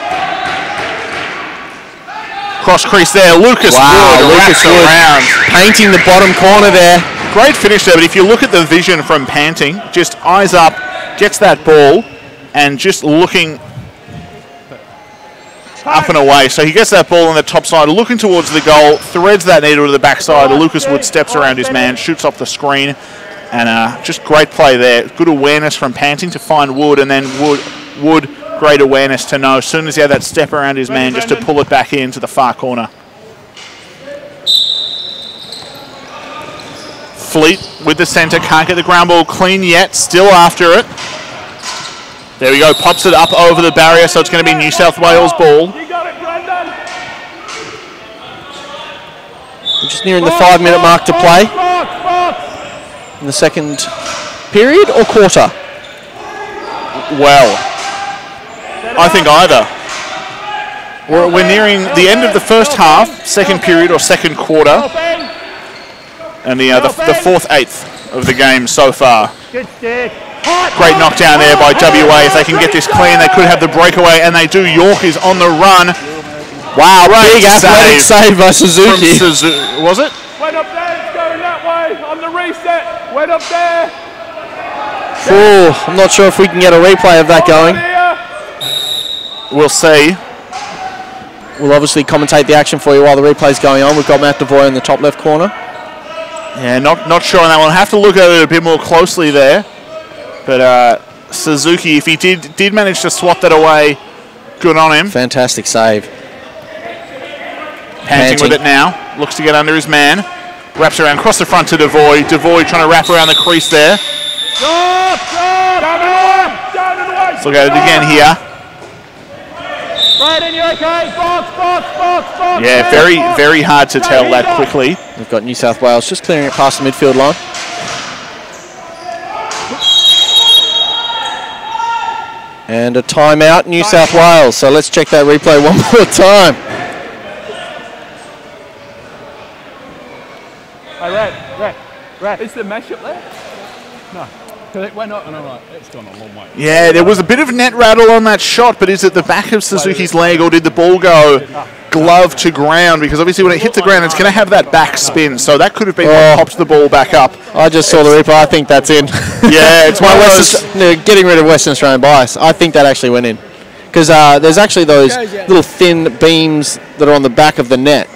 Cross crease there. Lucas Wood wraps around. Painting the bottom corner there. Great finish there, but if you look at the vision from Panting, just eyes up, gets that ball, and just looking up and away. So he gets that ball on the top side, looking towards the goal, threads that needle to the backside. Lucas Wood steps around his man, shoots off the screen, and just great play there. Good awareness from Panting to find Wood, and then Wood great awareness to know as soon as he had that step around his man just to pull it back into the far corner. Fleet with the centre, can't get the ground ball clean yet, still after it. There we go, pops it up over the barrier, so it's going to be New South Wales ball. You got it, Brendan. We're just nearing the 5-minute mark to play. In the second period or quarter? Well, I think either. We're nearing the end of the first half, second period or second quarter. And the fourth eighth of the game so far. Great knockdown there by WA. If they can get this clean, they could have the breakaway, and they do. York is on the run. Wow, big athletic save by Suzuki. Was it? Went up there, it's going that way. On the reset, went up there. Oh, I'm not sure if we can get a replay of that going. We'll see. We'll obviously commentate the action for you while the replay's going on. We've got Matt Devoy in the top left corner. Yeah, not sure on that one. Have to look at it a bit more closely there. But Suzuki, if he did manage to swat that away, good on him. Fantastic save. Panting with it now. Looks to get under his man. Wraps around across the front to Devoy. Devoy trying to wrap around the crease there. Let's look at it again here. Right in, you okay? Box, box, box, box. Yeah, very hard to tell that quickly. We've got New South Wales just clearing it past the midfield line. And a timeout, New South Wales. So let's check that replay one more time. Hey, Red. Is the mesh up there? No. It went up and I'm like, it's gone a long way. Yeah, there was a bit of net rattle on that shot, but is it the back of Suzuki's leg, or did the ball go glove to ground? Because obviously when it hit the ground, it's going to have that back spin, so that could have been what popped the ball back up. I just saw the replay. I think that's in. Yeah, it's one of those... Getting rid of Western Australian bias. I think that actually went in. Because there's actually those little thin beams that are on the back of the net,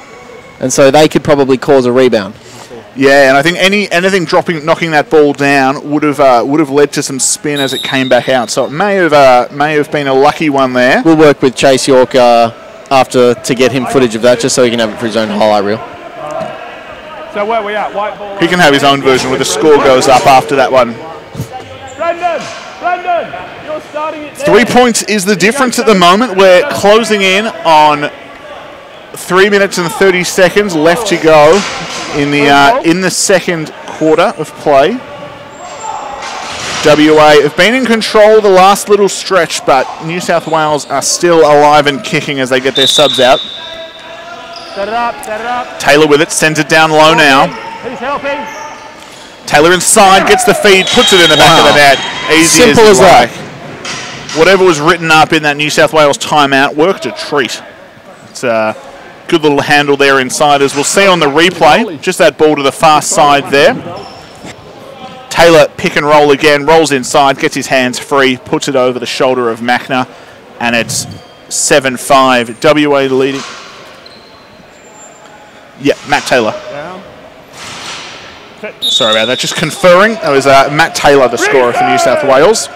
and so they could probably cause a rebound. Yeah, and I think anything knocking that ball down would have led to some spin as it came back out. So it may have been a lucky one there. We'll work with Chase York after to get him footage of that, just so he can have it for his own highlight reel. So where are we at? White ball. He can have his own version where the score goes up after that one. Brendan, you're starting it there. 3 points is the difference at the moment. We're closing in on 3 minutes and 30 seconds left to go in the second quarter of play. WA have been in control the last little stretch, but New South Wales are still alive and kicking as they get their subs out. Set it up. Taylor with it, sends it down low now. Who's helping? Taylor inside, gets the feed, puts it in the back of the net. Easy Simple as that. Whatever was written up in that New South Wales timeout worked a treat. It's a good little handle there inside, as we'll see on the replay. Just that ball to the far side there. Taylor pick and roll again, rolls inside, gets his hands free, puts it over the shoulder of Machner, and it's 7-5. WA leading. Yeah, Matt Taylor. Sorry about that, just conferring. That was Matt Taylor, the scorer for New South Wales.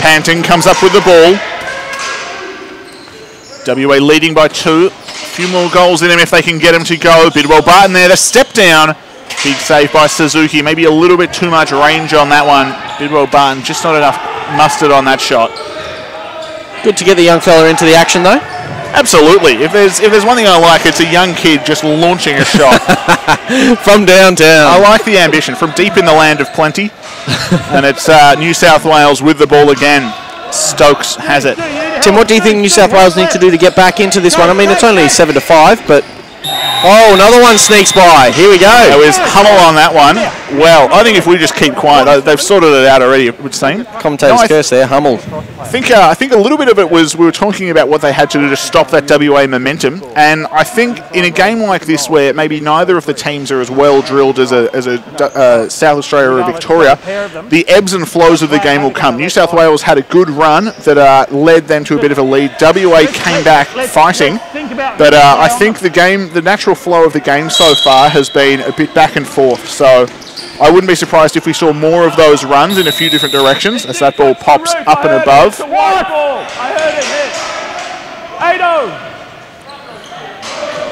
Panting comes up with the ball. WA leading by 2. A few more goals in him if they can get him to go. Bidwell Barton there, the step down. Big save by Suzuki. Maybe a little bit too much range on that one. Bidwell Barton, just not enough mustard on that shot. Good to get the young fella into the action, though. Absolutely. If there's one thing I like, it's a young kid just launching a shot. From downtown. I like the ambition. From deep in the land of plenty. And it's New South Wales with the ball again. Stokes has it. Tim, what do you think New South Wales need to do to get back into this one? I mean, it's only 7-5, but... Oh, another one sneaks by. Here we go. There was Hummel on that one. Well, I think if we just keep quiet, they've sorted it out already, it would seem. Commentator's curse there, Hummel. I think a little bit of it was we were talking about what they had to do to stop that WA momentum, and I think in a game like this where maybe neither of the teams are as well drilled as a South Australia or a Victoria, the ebbs and flows of the game will come. New South Wales had a good run that led them to a bit of a lead. WA came back fighting, but I think the natural flow of the game so far has been a bit back and forth, so I wouldn't be surprised if we saw more of those runs in a few different directions as that ball pops up and above.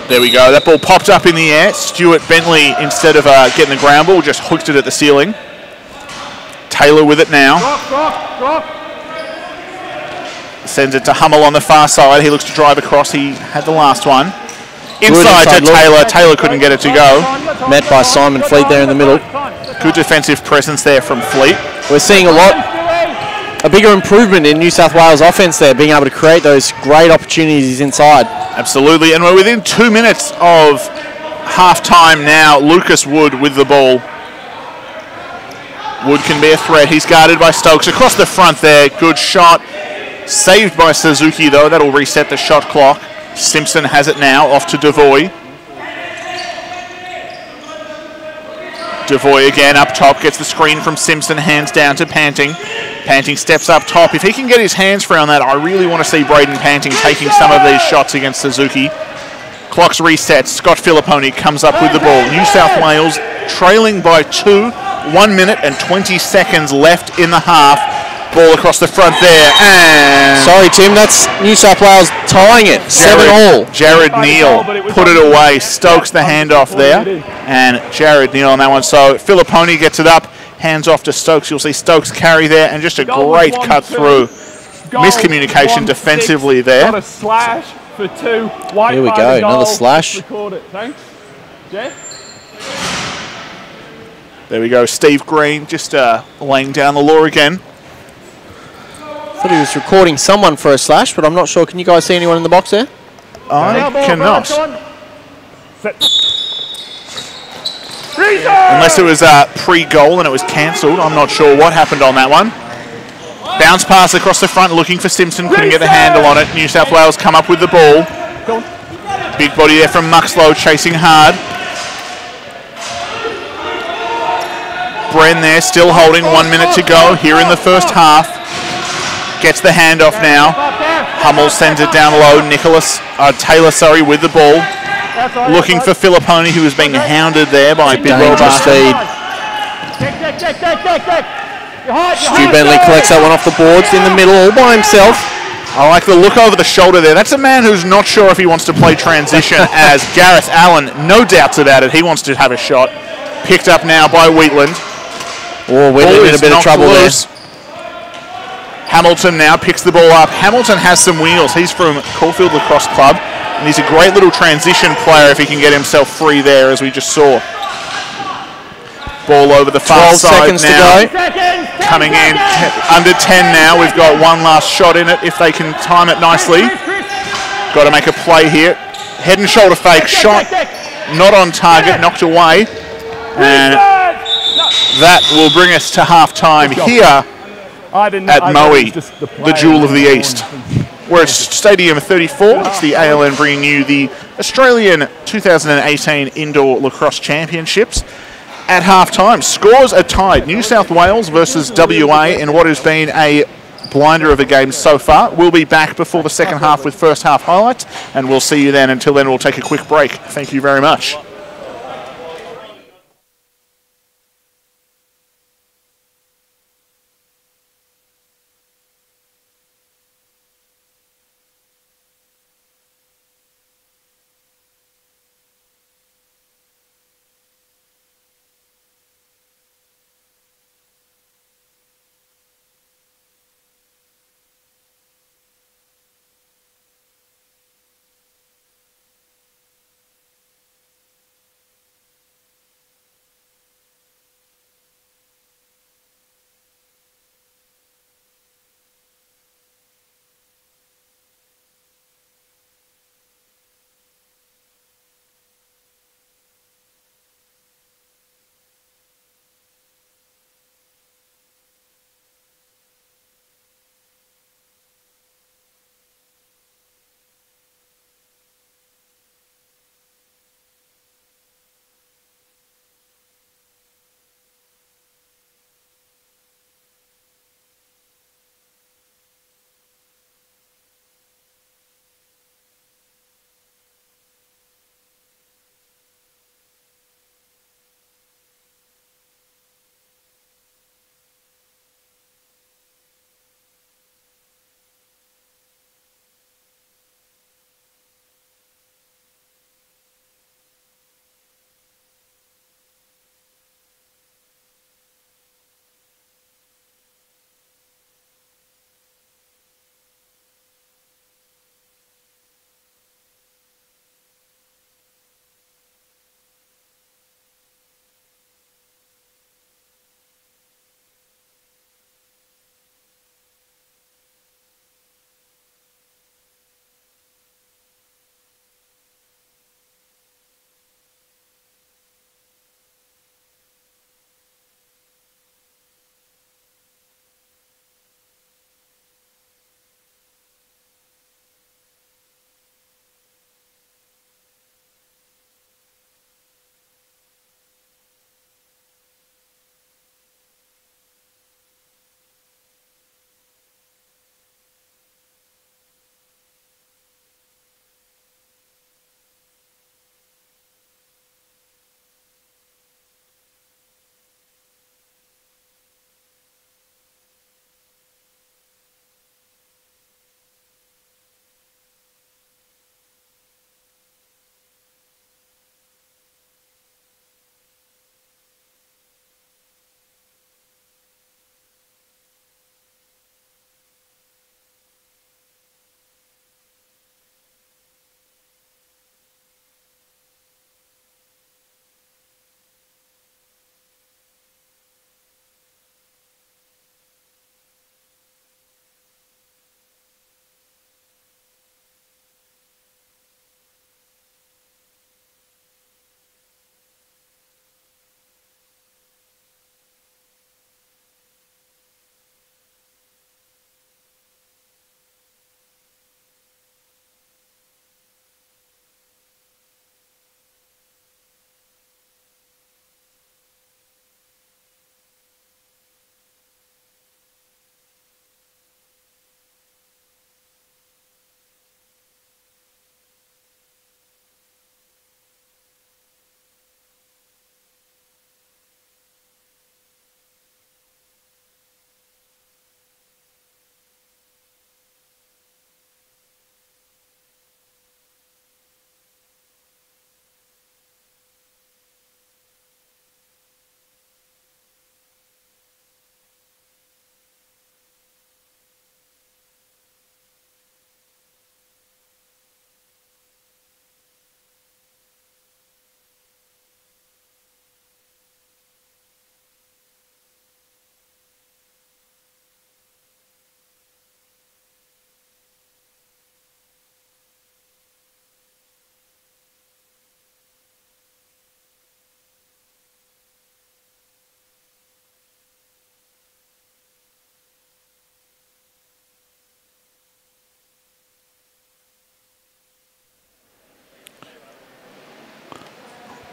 There we go, that ball popped up in the air. Stuart Bentley, instead of getting the ground ball, just hooked it at the ceiling. Taylor with it now. Sends it to Hummel on the far side. He looks to drive across. He had the last one. Inside to Taylor. Taylor couldn't get it to go. Met by Simon Fleet there in the middle. Good defensive presence there from Fleet. We're seeing a bigger improvement in New South Wales offence there, being able to create those great opportunities inside. Absolutely, and we're within 2 minutes of half-time now. Lucas Wood with the ball. Wood can be a threat. He's guarded by Stokes. Across the front there, good shot. Saved by Suzuki, though. That'll reset the shot clock. Simpson has it now, off to Devoy. Devoy again up top, gets the screen from Simpson, hands down to Panting. Panting steps up top. If he can get his hands free on that, I really want to see Braden Panting taking some of these shots against Suzuki. Clock's reset. Scott Filiponi comes up with the ball. New South Wales trailing by 2, 1 minute and 20 seconds left in the half. Ball across the front there, and... Sorry, Tim, that's New South Wales tying it, 7-all. Jared Neale put it away. Stokes the handoff there, and Jared Neale on that one. So Filiponi gets it up, hands off to Stokes. You'll see Stokes carry there, and just a great cut through. Miscommunication defensively there. Got a slash for 2. Here we go, another slash. Record it, thanks. Jeff? There we go, Steve Green just laying down the law again. I thought he was recording someone for a slash, but I'm not sure. Can you guys see anyone in the box there? I cannot. Unless it was pre-goal and it was cancelled. I'm not sure what happened on that one. Bounce pass across the front, looking for Simpson. Couldn't get the handle on it. New South Wales come up with the ball. Big body there from Muxlow, chasing hard. Bren there, still holding. 1 minute to go here in the first half. Gets the handoff now. Hummel sends it down low. Taylor, with the ball. Looking for Filiponi, who was being hounded there by Bidwell Barton. Stu Bentley collects that one off the boards in the middle all by himself. I like the look over the shoulder there. That's a man who's not sure if he wants to play transition as Gareth Allen. No doubts about it. He wants to have a shot. Picked up now by Wheatland. Oh, Wheatland in a bit of trouble there. Hamilton now picks the ball up. Hamilton has some wheels. He's from Caulfield Lacrosse Club, and he's a great little transition player if he can get himself free there, as we just saw. Ball over the far side 12 seconds now. to go. Coming in under 10 now. We've got one last shot in it if they can time it nicely. Got to make a play here. Head and shoulder fake shot. Not on target. Knocked away. And that will bring us to half-time here at Moe, the Jewel of the East. We're at Stadium 34. It's the ALN bringing you the Australian 2018 Indoor Lacrosse Championships. At half-time, scores are tied. New South Wales versus WA in what has been a blinder of a game so far. We'll be back before the second half with first half highlights, and we'll see you then. Until then, we'll take a quick break. Thank you very much.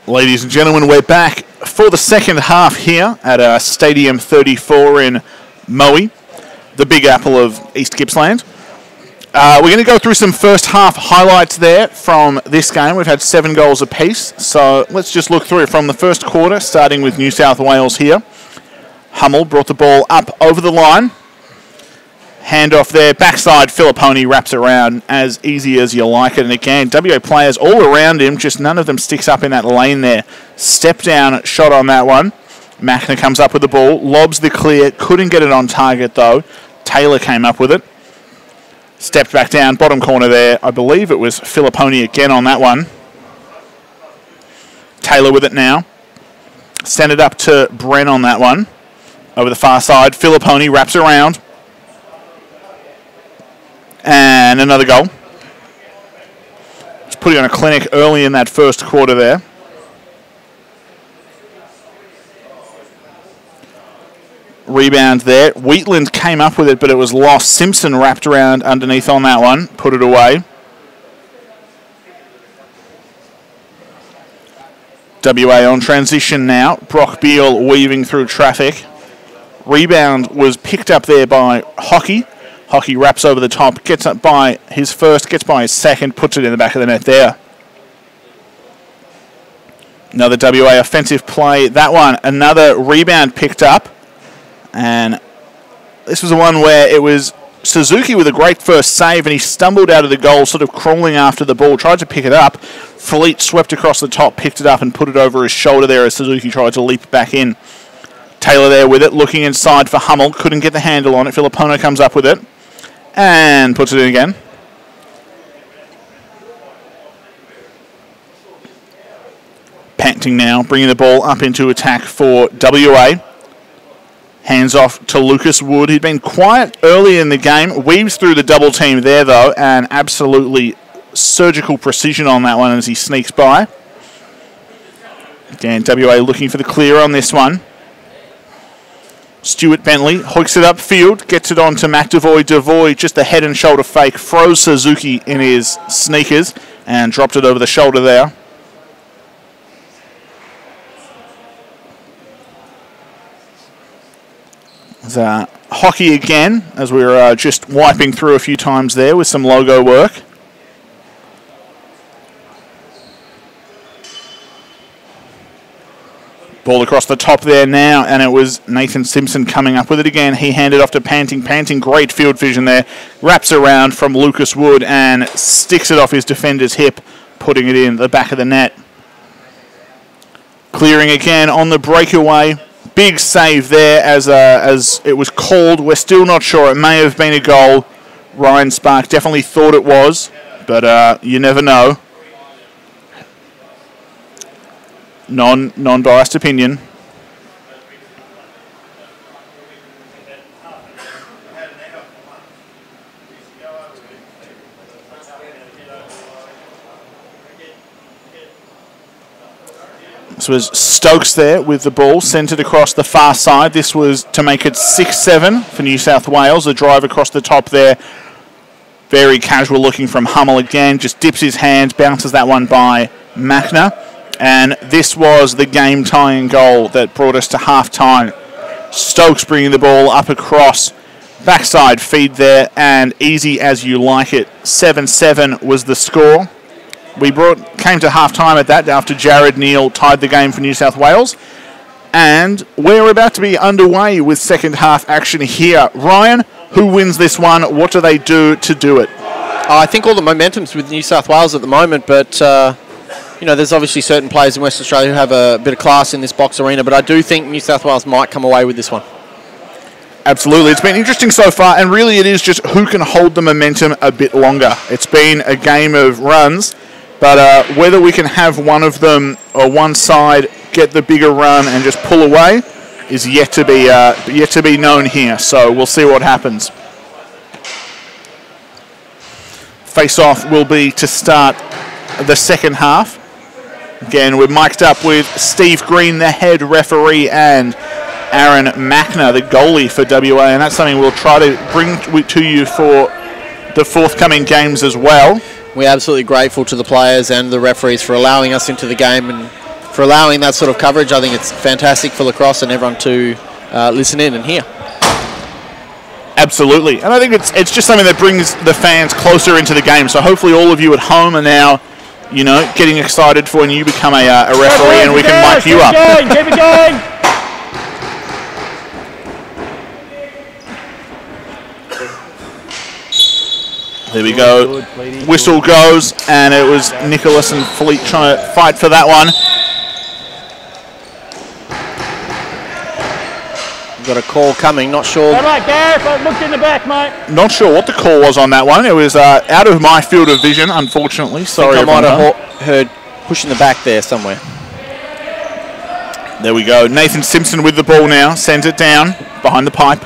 Ladies and gentlemen, we're back for the second half here at Stadium 34 in Moe, the Big Apple of East Gippsland. We're going to go through some first half highlights there from this game. We've had 7 goals apiece, so let's just look through it from the first quarter, starting with New South Wales here. Hummel brought the ball up over the line. Handoff there, backside, Filiponi wraps it around as easy as you like it. And again, WA players all around him, just none of them sticks up in that lane there. Step down shot on that one. Machner comes up with the ball, lobs the clear, couldn't get it on target though. Taylor came up with it. Stepped back down, bottom corner there. I believe it was Filiponi again on that one. Taylor with it now. Send it up to Bren on that one. Over the far side, Filiponi wraps around. And another goal. Just putting on a clinic early in that first quarter there. Rebound there. Wheatland came up with it, but it was lost. Simpson wrapped around underneath on that one. Put it away. WA on transition now. Brock Beale weaving through traffic. Rebound was picked up there by Hockey. Hockey wraps over the top, gets up by his first, gets by his second, puts it in the back of the net there. Another WA offensive play. That one, another rebound picked up. And this was the one where it was Suzuki with a great first save, and he stumbled out of the goal, sort of crawling after the ball, tried to pick it up. Fleet swept across the top, picked it up, and put it over his shoulder there as Suzuki tried to leap back in. Taylor there with it, looking inside for Hummel, couldn't get the handle on it. Filipono comes up with it. And puts it in again. Panting now, bringing the ball up into attack for WA. Hands off to Lucas Wood. He'd been quiet early in the game. Weaves through the double team there, though, and absolutely surgical precision on that one as he sneaks by. Again, WA looking for the clear on this one. Stuart Bentley hooks it upfield, gets it on to McDevoy. Devoy, just a head and shoulder fake, froze Suzuki in his sneakers and dropped it over the shoulder there. Hockey again, as we were just wiping through a few times there with some logo work. Ball across the top there now, and it was Nathan Simpson coming up with it again. He handed off to Panting. Panting, great field vision there. Wraps around from Lucas Wood and sticks it off his defender's hip, putting it in the back of the net. Clearing again on the breakaway. Big save there as it was called. We're still not sure. It may have been a goal. Ryan Spark definitely thought it was, but you never know. Non-biased opinion. This was Stokes there with the ball, centred across the far side. This was to make it 6-7 for New South Wales. A drive across the top there. Very casual looking from Hummel again. Just dips his hand, bounces that one by Machner. And this was the game-tying goal that brought us to half-time. Stokes bringing the ball up across. Backside feed there, and easy as you like it. 7-7 was the score. We came to half-time at that after Jared NEALE tied the game for New South Wales. And we're about to be underway with second half action here. Ryan, who wins this one? What do they do to do it? I think all the momentum's with New South Wales at the moment, but there's obviously certain players in Western Australia who have a bit of class in this box arena, but I do think New South Wales might come away with this one. Absolutely. It's been interesting so far, and really it is just who can hold the momentum a bit longer. It's been a game of runs, but whether we can have one of them or one side get the bigger run and just pull away is yet to be known here. So we'll see what happens. Face-off will be to start the second half. Again, we're mic'd up with Steve Green, the head referee, and Aaron Machner, the goalie for WA, and that's something we'll try to bring to you for the forthcoming games as well. We're absolutely grateful to the players and the referees for allowing us into the game and for allowing that sort of coverage. I think it's fantastic for lacrosse and everyone to listen in and hear. Absolutely, and I think it's just something that brings the fans closer into the game. So hopefully all of you at home are now, you know, getting excited for when you become a referee and we can mic you up. Keep it going. There we go. Whistle goes, and it was Nicholas and Philippe trying to fight for that one. Got a call coming, not sure. All right, Gareth, I looked in the back, mate. Not sure what the call was on that one. It was out of my field of vision, unfortunately. Sorry, I might have heard pushing the back there somewhere. There we go. Nathan Simpson with the ball now. Sends it down behind the pipe.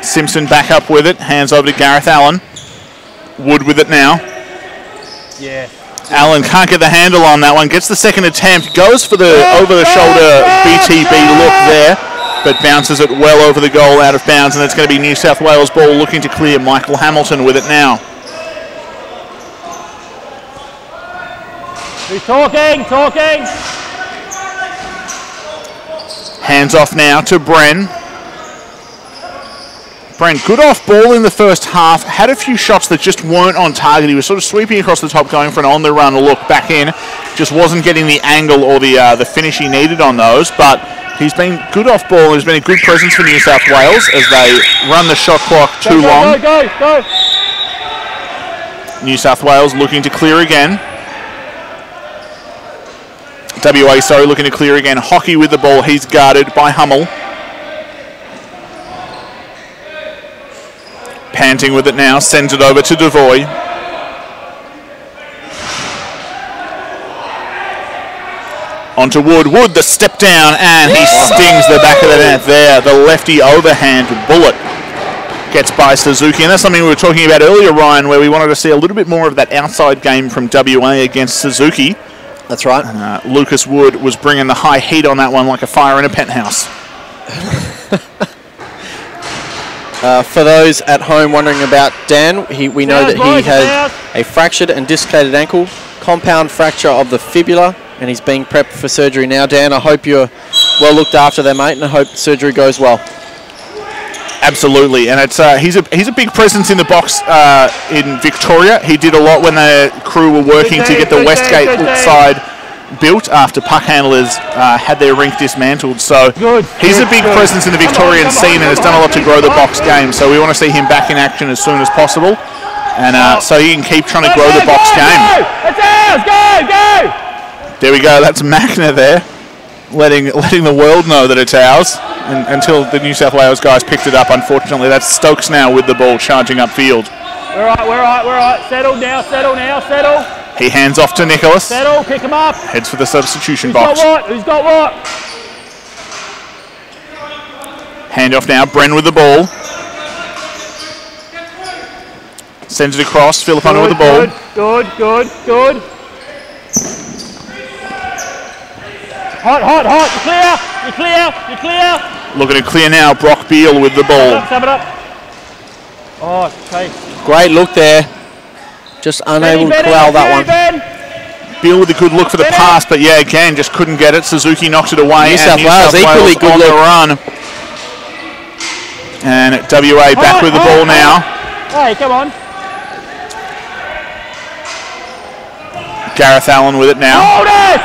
Simpson back up with it. Hands over to Gareth Allen. Wood with it now. Yeah. Allen can't get the handle on that one. Gets the second attempt. Goes for the over-the-shoulder BTB look there, but bounces it well over the goal, out of bounds, and it's going to be New South Wales ball looking to clear. Michael Hamilton with it now. Who's talking? Hands off now to Bren. Bren, good off ball in the first half. Had a few shots that just weren't on target. He was sort of sweeping across the top, going for an on-the-run look back in. Just wasn't getting the angle or the finish he needed on those, but he's been good off ball. He's been a good presence for New South Wales as they run the shot clock too long. Go. New South Wales looking to clear again. WA, looking to clear again. Hockey with the ball. He's guarded by Hummel. Panting with it now. Sends it over to Devoy. Onto Wood. Wood, the step down, and he stings the back of the net there. The lefty overhand bullet gets by Suzuki, and that's something we were talking about earlier, Ryan, where we wanted to see a little bit more of that outside game from WA against Suzuki. That's right. And, Lucas Wood was bringing the high heat on that one like a fire in a penthouse. For those at home wondering about Dan, we know that he has a fractured and dislocated ankle, compound fracture of the fibula, and he's being prepped for surgery now. Dan, I hope you're well looked after there, mate, and I hope the surgery goes well. Absolutely, and it's he's a big presence in the box in Victoria. He did a lot when the crew were working to get the Westgate side built after puck handlers had their rink dismantled. So he's a big presence in the Victorian scene and has done a lot to grow the box game. So we want to see him back in action as soon as possible, and so he can keep trying to grow the box game. It's ours! Go! There we go. That's Magna there, letting the world know that it's ours. And until the New South Wales guys picked it up, unfortunately. That's Stokes now with the ball, charging upfield. We're all right. Settle now. He hands off to Nicholas. Settle, pick him up. Heads for the substitution box. Who's got what? Hand off now, Bren with the ball. Sends it across, Filipono with the ball. Good. Hot. You're clear. Looking to clear now, Brock Beale with the ball. Sum it up. Oh, okay. Great look there. Just unable to corral that one. Beale with a good look for the pass, but yeah, again, just couldn't get it. Suzuki knocks it away. New South Wales equally good on the run. And WA back with the ball now. Hey, come on. Gareth Allen with it now. Hold it!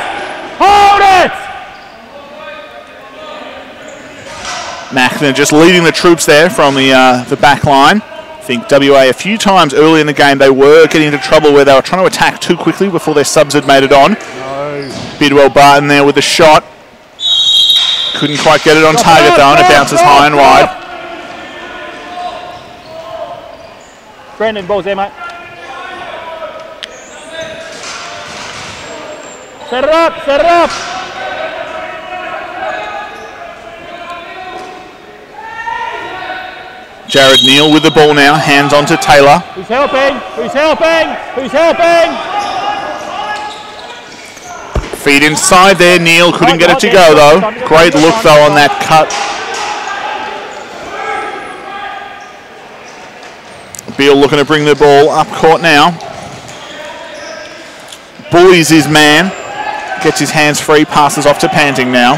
Machner just leading the troops there from the back line. I think WA a few times early in the game they were getting into trouble where they were trying to attack too quickly before their subs had made it on. No. Bidwell Barton there with the shot. Couldn't quite get it on target though, and it bounces high and wide. Brendan, ball's there, mate. Set it up. Jared Neal with the ball now, hands on to Taylor. Who's helping? Feed inside there, Neal couldn't get it to go though. Great look though on that cut. Beale looking to bring the ball up court now. Bullies his man. Gets his hands free, passes off to Panting now.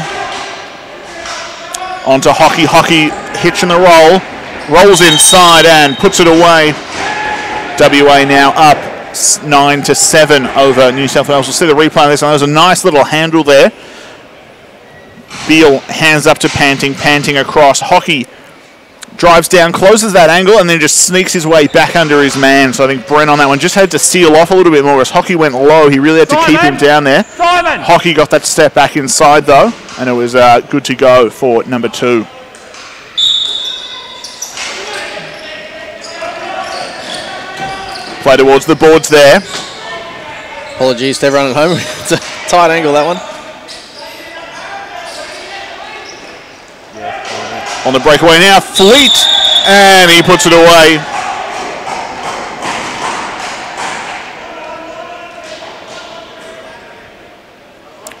On to Hockey. Hockey hitching the roll. Rolls inside and puts it away. WA now up 9-7 over New South Wales. We'll see the replay of this one. There's a nice little handle there. Beale hands up to Panting. Panting across. Hockey drives down, closes that angle, and then just sneaks his way back under his man. So I think Brent on that one just had to seal off a little bit more as Hockey went low. He really had to keep him down there. Hockey got that step back inside, though, and it was good to go for number 2. Play towards the boards there. Apologies to everyone at home. It's a tight angle, that one. On the breakaway now, Fleet, and he puts it away.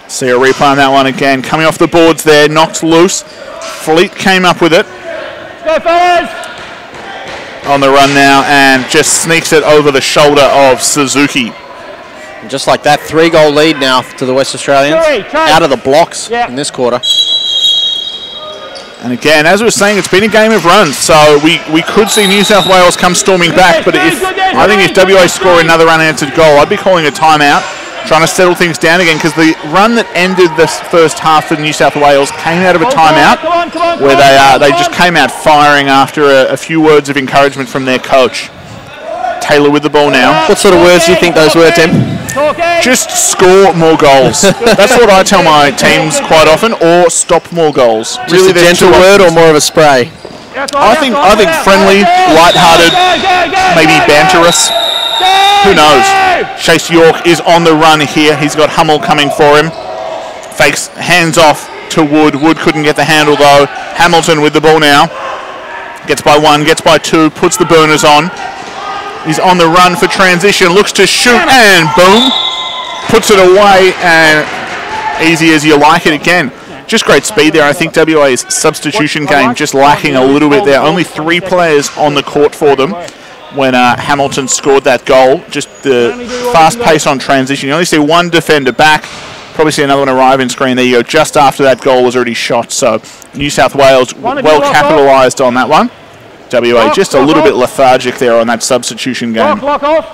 See a replay on that one again. Coming off the boards there, knocked loose. Fleet came up with it. Go, fellas! On the run now, and just sneaks it over the shoulder of Suzuki. And just like that, 3-goal lead now to the West Australians. Out of the blocks in this quarter. And again, as we were saying, it's been a game of runs, so we could see New South Wales come storming back, but I think if WA score another unanswered goal, I'd be calling a timeout, trying to settle things down again, because the run that ended the first half for New South Wales came out of a timeout, where they just came out firing after a few words of encouragement from their coach. Taylor with the ball now. What sort of words do you think those were, Tim? Just score more goals. That's what I tell my teams quite often, or stop more goals. Just really, a gentle word or more of a spray? I think friendly, light-hearted, maybe banterous. Who knows? Chase York is on the run here. He's got Hummel coming for him. Fakes hands off to Wood. Wood couldn't get the handle though. Hamilton with the ball now. Gets by 1, gets by 2, puts the burners on. He's on the run for transition, looks to shoot, and boom, puts it away, and easy as you like it again. Just great speed there. I think WA's substitution game just lacking a little bit there. Only 3 players on the court for them when Hamilton scored that goal. Just the fast pace on transition. You only see 1 defender back. Probably see another one arrive in screen. There you go. Just after that goal was already shot. So New South Wales well capitalised on that one. WA just a little bit lethargic there on that substitution game. Block off.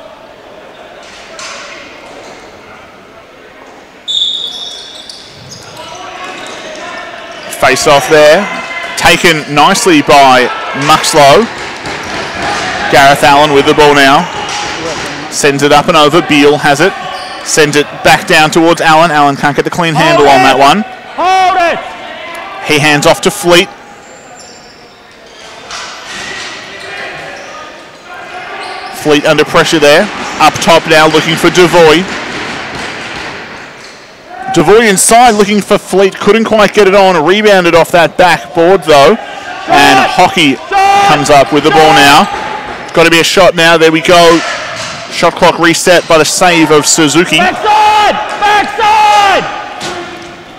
Face off there. Taken nicely by Muxlow. Gareth Allen with the ball now. Sends it up and over. Beale has it. Sends it back down towards Allen. Allen can't get the clean handle on that one. Hold it. He hands off to Fleet. Fleet under pressure there. Up top now looking for Devoy. Devoy inside looking for Fleet. Couldn't quite get it on. Rebounded off that backboard though. And Hockey comes up with the ball now. Got to be a shot now. There we go. Shot clock reset by the save of Suzuki. Backside! Backside!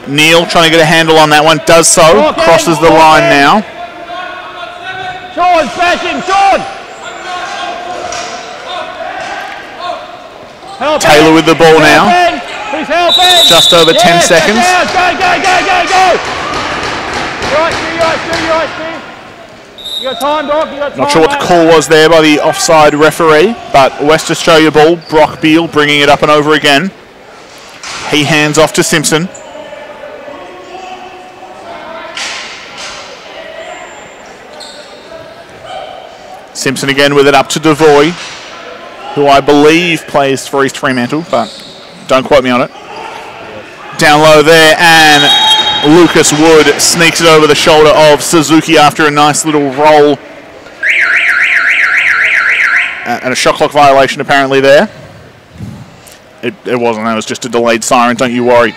Neale trying to get a handle on that one. Does so. Crosses the line now. Sean, smashing, Sean! Helping. Taylor with the ball now. He's helping. Just over 10 seconds. Go, go! You're right, You got time, Doc. You got time. Not sure what the call was there by the offside referee, but West Australia ball. Brock Beale bringing it up and over again. He hands off to Simpson. Simpson again with it up to Devoy, who I believe plays for East Fremantle, but don't quote me on it. Down low there, and Lucas Wood sneaks it over the shoulder of Suzuki after a nice little roll. And a shot clock violation apparently there. It wasn't, that was just a delayed siren, don't you worry.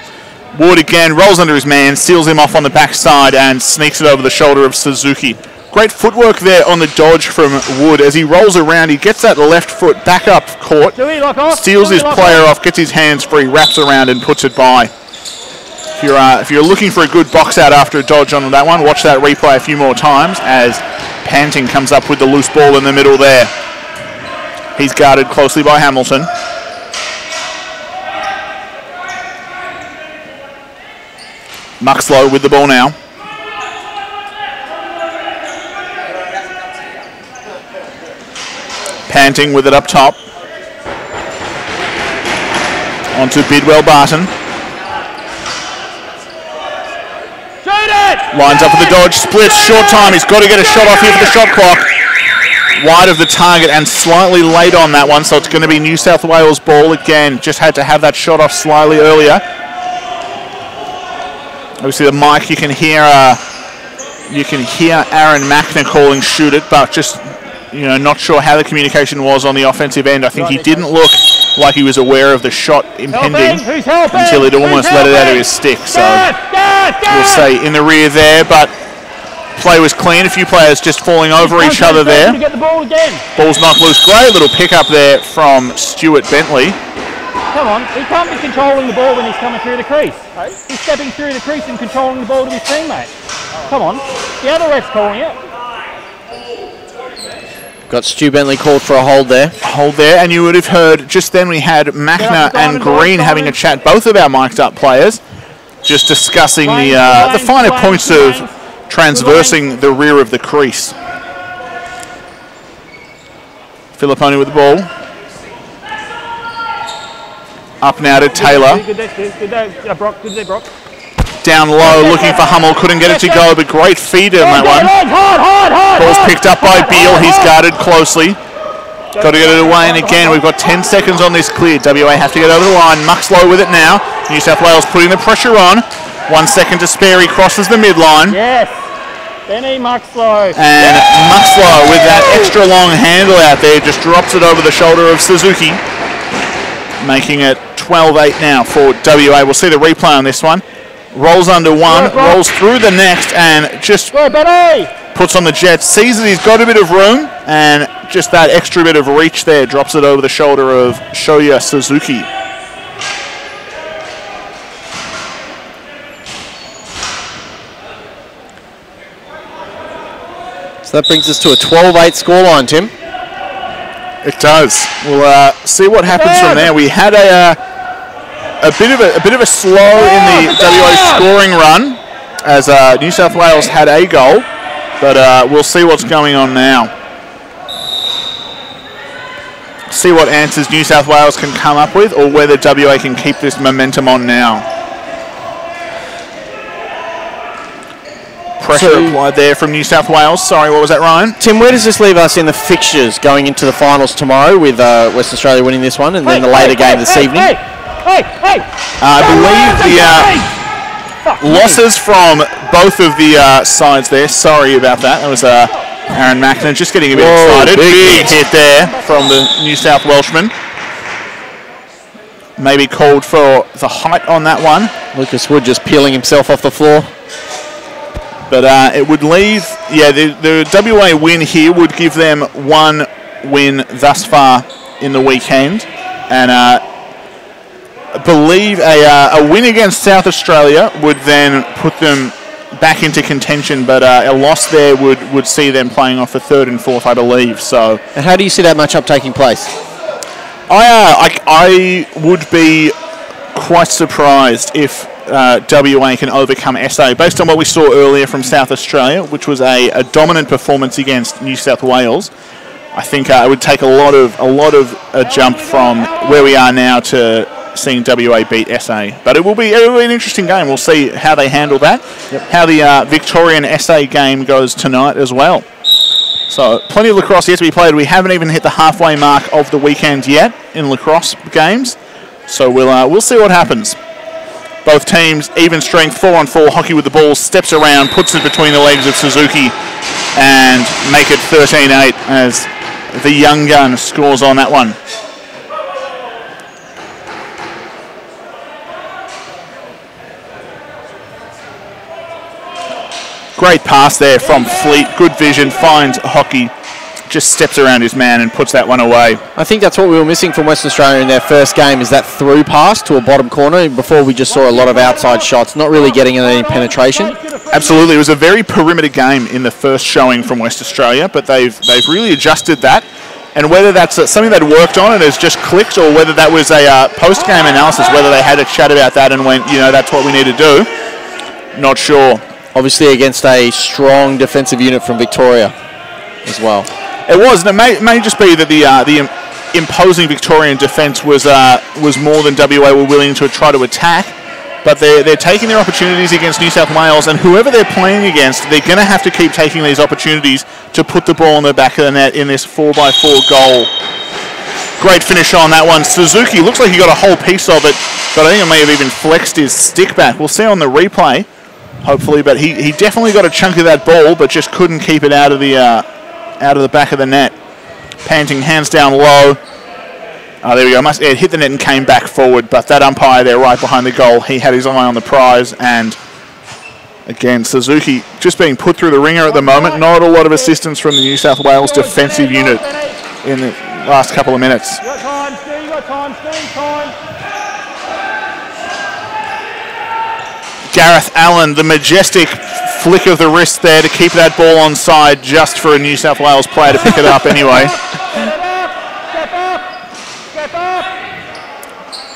Wood again rolls under his man, seals him off on the backside, and sneaks it over the shoulder of Suzuki. Great footwork there on the dodge from Wood. As he rolls around, he gets that left foot back up court, steals his player off, gets his hands free, wraps around and puts it by. If you're looking for a good box out after a dodge on that one, watch that replay a few more times as Panting comes up with the loose ball in the middle there. He's guarded closely by Hamilton. Muxlow with the ball now. Panting with it up top. Onto Bidwell Barton. Lines up with the dodge, splits, short time. He's got to get a shot off here for the shot clock. Wide of the target and slightly late on that one, so it's going to be New South Wales ball again. Just had to have that shot off slightly earlier. Obviously the mic, you can hear Aaron Mackner calling shoot it, but just not sure how the communication was on the offensive end. I think he didn't look like he was aware of the shot impending until he'd almost let it out of his stick. So we'll say in the rear there, but play was clean. A few players just falling over each other there. Ball's knocked loose. Great little pick up there from Stuart Bentley. Come on, he can't be controlling the ball when he's coming through the crease. He's stepping through the crease and controlling the ball to his teammate. Come on, the other ref's calling it. Got Stu Bentley called for a hold there. And you would have heard just then we had Mackner and Green having a chat, both of our mic'd up players, just discussing the finer points of transversing the rear of the crease. Filiponi with the ball. Up now to Taylor. Good there, Brock. Down low, looking for Hummel, couldn't get it to go, but great feed on that one. Ball's picked up by Beale, he's guarded closely. Got to get it away, and again, we've got 10 seconds on this clear. WA have to get over the line. Muxlow with it now. New South Wales putting the pressure on. 1 second to spare, he crosses the midline. Yes, Benny Muxlow. And Muxlow with that extra long handle out there just drops it over the shoulder of Suzuki, making it 12-8 now for WA. We'll see the replay on this one. Rolls under one, rolls through the next, and just puts on the jet. Sees that he's got a bit of room, and just that extra bit of reach there drops it over the shoulder of Shoya Suzuki. So that brings us to a 12-8 scoreline, Tim. It does. We'll see what happens from there. We had a bit of a slow in the WA scoring run as New South Wales had a goal, but we'll see what's going on now. See what answers New South Wales can come up with, or whether WA can keep this momentum on now. Pressure applied there from New South Wales. Sorry, what was that, Ryan? Tim, where does this leave us in the fixtures going into the finals tomorrow, with West Australia winning this one and then the later game this evening? I believe the losses from both of the sides there. Sorry about that. That was Aaron Mackner just getting a bit excited. Big hit there from the New South Welshman. Maybe called for the height on that one. Lucas Wood just peeling himself off the floor. But it would leave, the WA win here would give them one win thus far in the weekend. And I believe a win against South Australia would then put them back into contention, but a loss there would see them playing off for third and fourth, I believe. So, and how do you see that matchup taking place? I would be quite surprised if WA can overcome SA, based on what we saw earlier from South Australia, which was a dominant performance against New South Wales. I think it would take a lot of a jump from where we are now to seeing WA beat SA. But it will be an interesting game. We'll see how they handle that, how the Victorian SA game goes tonight as well. So plenty of lacrosse yet to be played. We haven't even hit the halfway mark of the weekend yet in lacrosse games. So we'll see what happens. Both teams, even strength, 4-on-4, hockey with the ball, steps around, puts it between the legs of Suzuki, and make it 13-8 as the young gun scores on that one. Great pass there from Fleet, good vision, finds hockey, just steps around his man and puts that one away. I think that's what we were missing from Western Australia in their first game, is that through pass to a bottom corner. Before, we just saw a lot of outside shots, not really getting any penetration. Absolutely, it was a very perimeter game in the first showing from West Australia, but they've really adjusted that. And whether that's something they'd worked on and has just clicked, or whether that was a post-game analysis, whether they had a chat about that and went, that's what we need to do. Not sure. Obviously against a strong defensive unit from Victoria as well. It was, and it may just be that the imposing Victorian defence was more than WA were willing to try to attack. But they're taking their opportunities against New South Wales, and whoever they're playing against, they're going to have to keep taking these opportunities to put the ball in the back of the net in this 4x4 goal. Great finish on that one. Suzuki looks like he got a whole piece of it, but I think it may have even flexed his stick back. We'll see on the replay, hopefully, but he definitely got a chunk of that ball, but just couldn't keep it out of the back of the net. Panting, hands down low. Oh, there we go. It hit the net and came back forward, but that umpire there right behind the goal, he had his eye on the prize, and again, Suzuki just being put through the ringer at the moment. Not a lot of assistance from the New South Wales defensive unit in the last couple of minutes. You got time, Steve, you got time, Steve, time. Gareth Allen, the majestic flick of the wrist there to keep that ball onside just for a New South Wales player to pick it up anyway.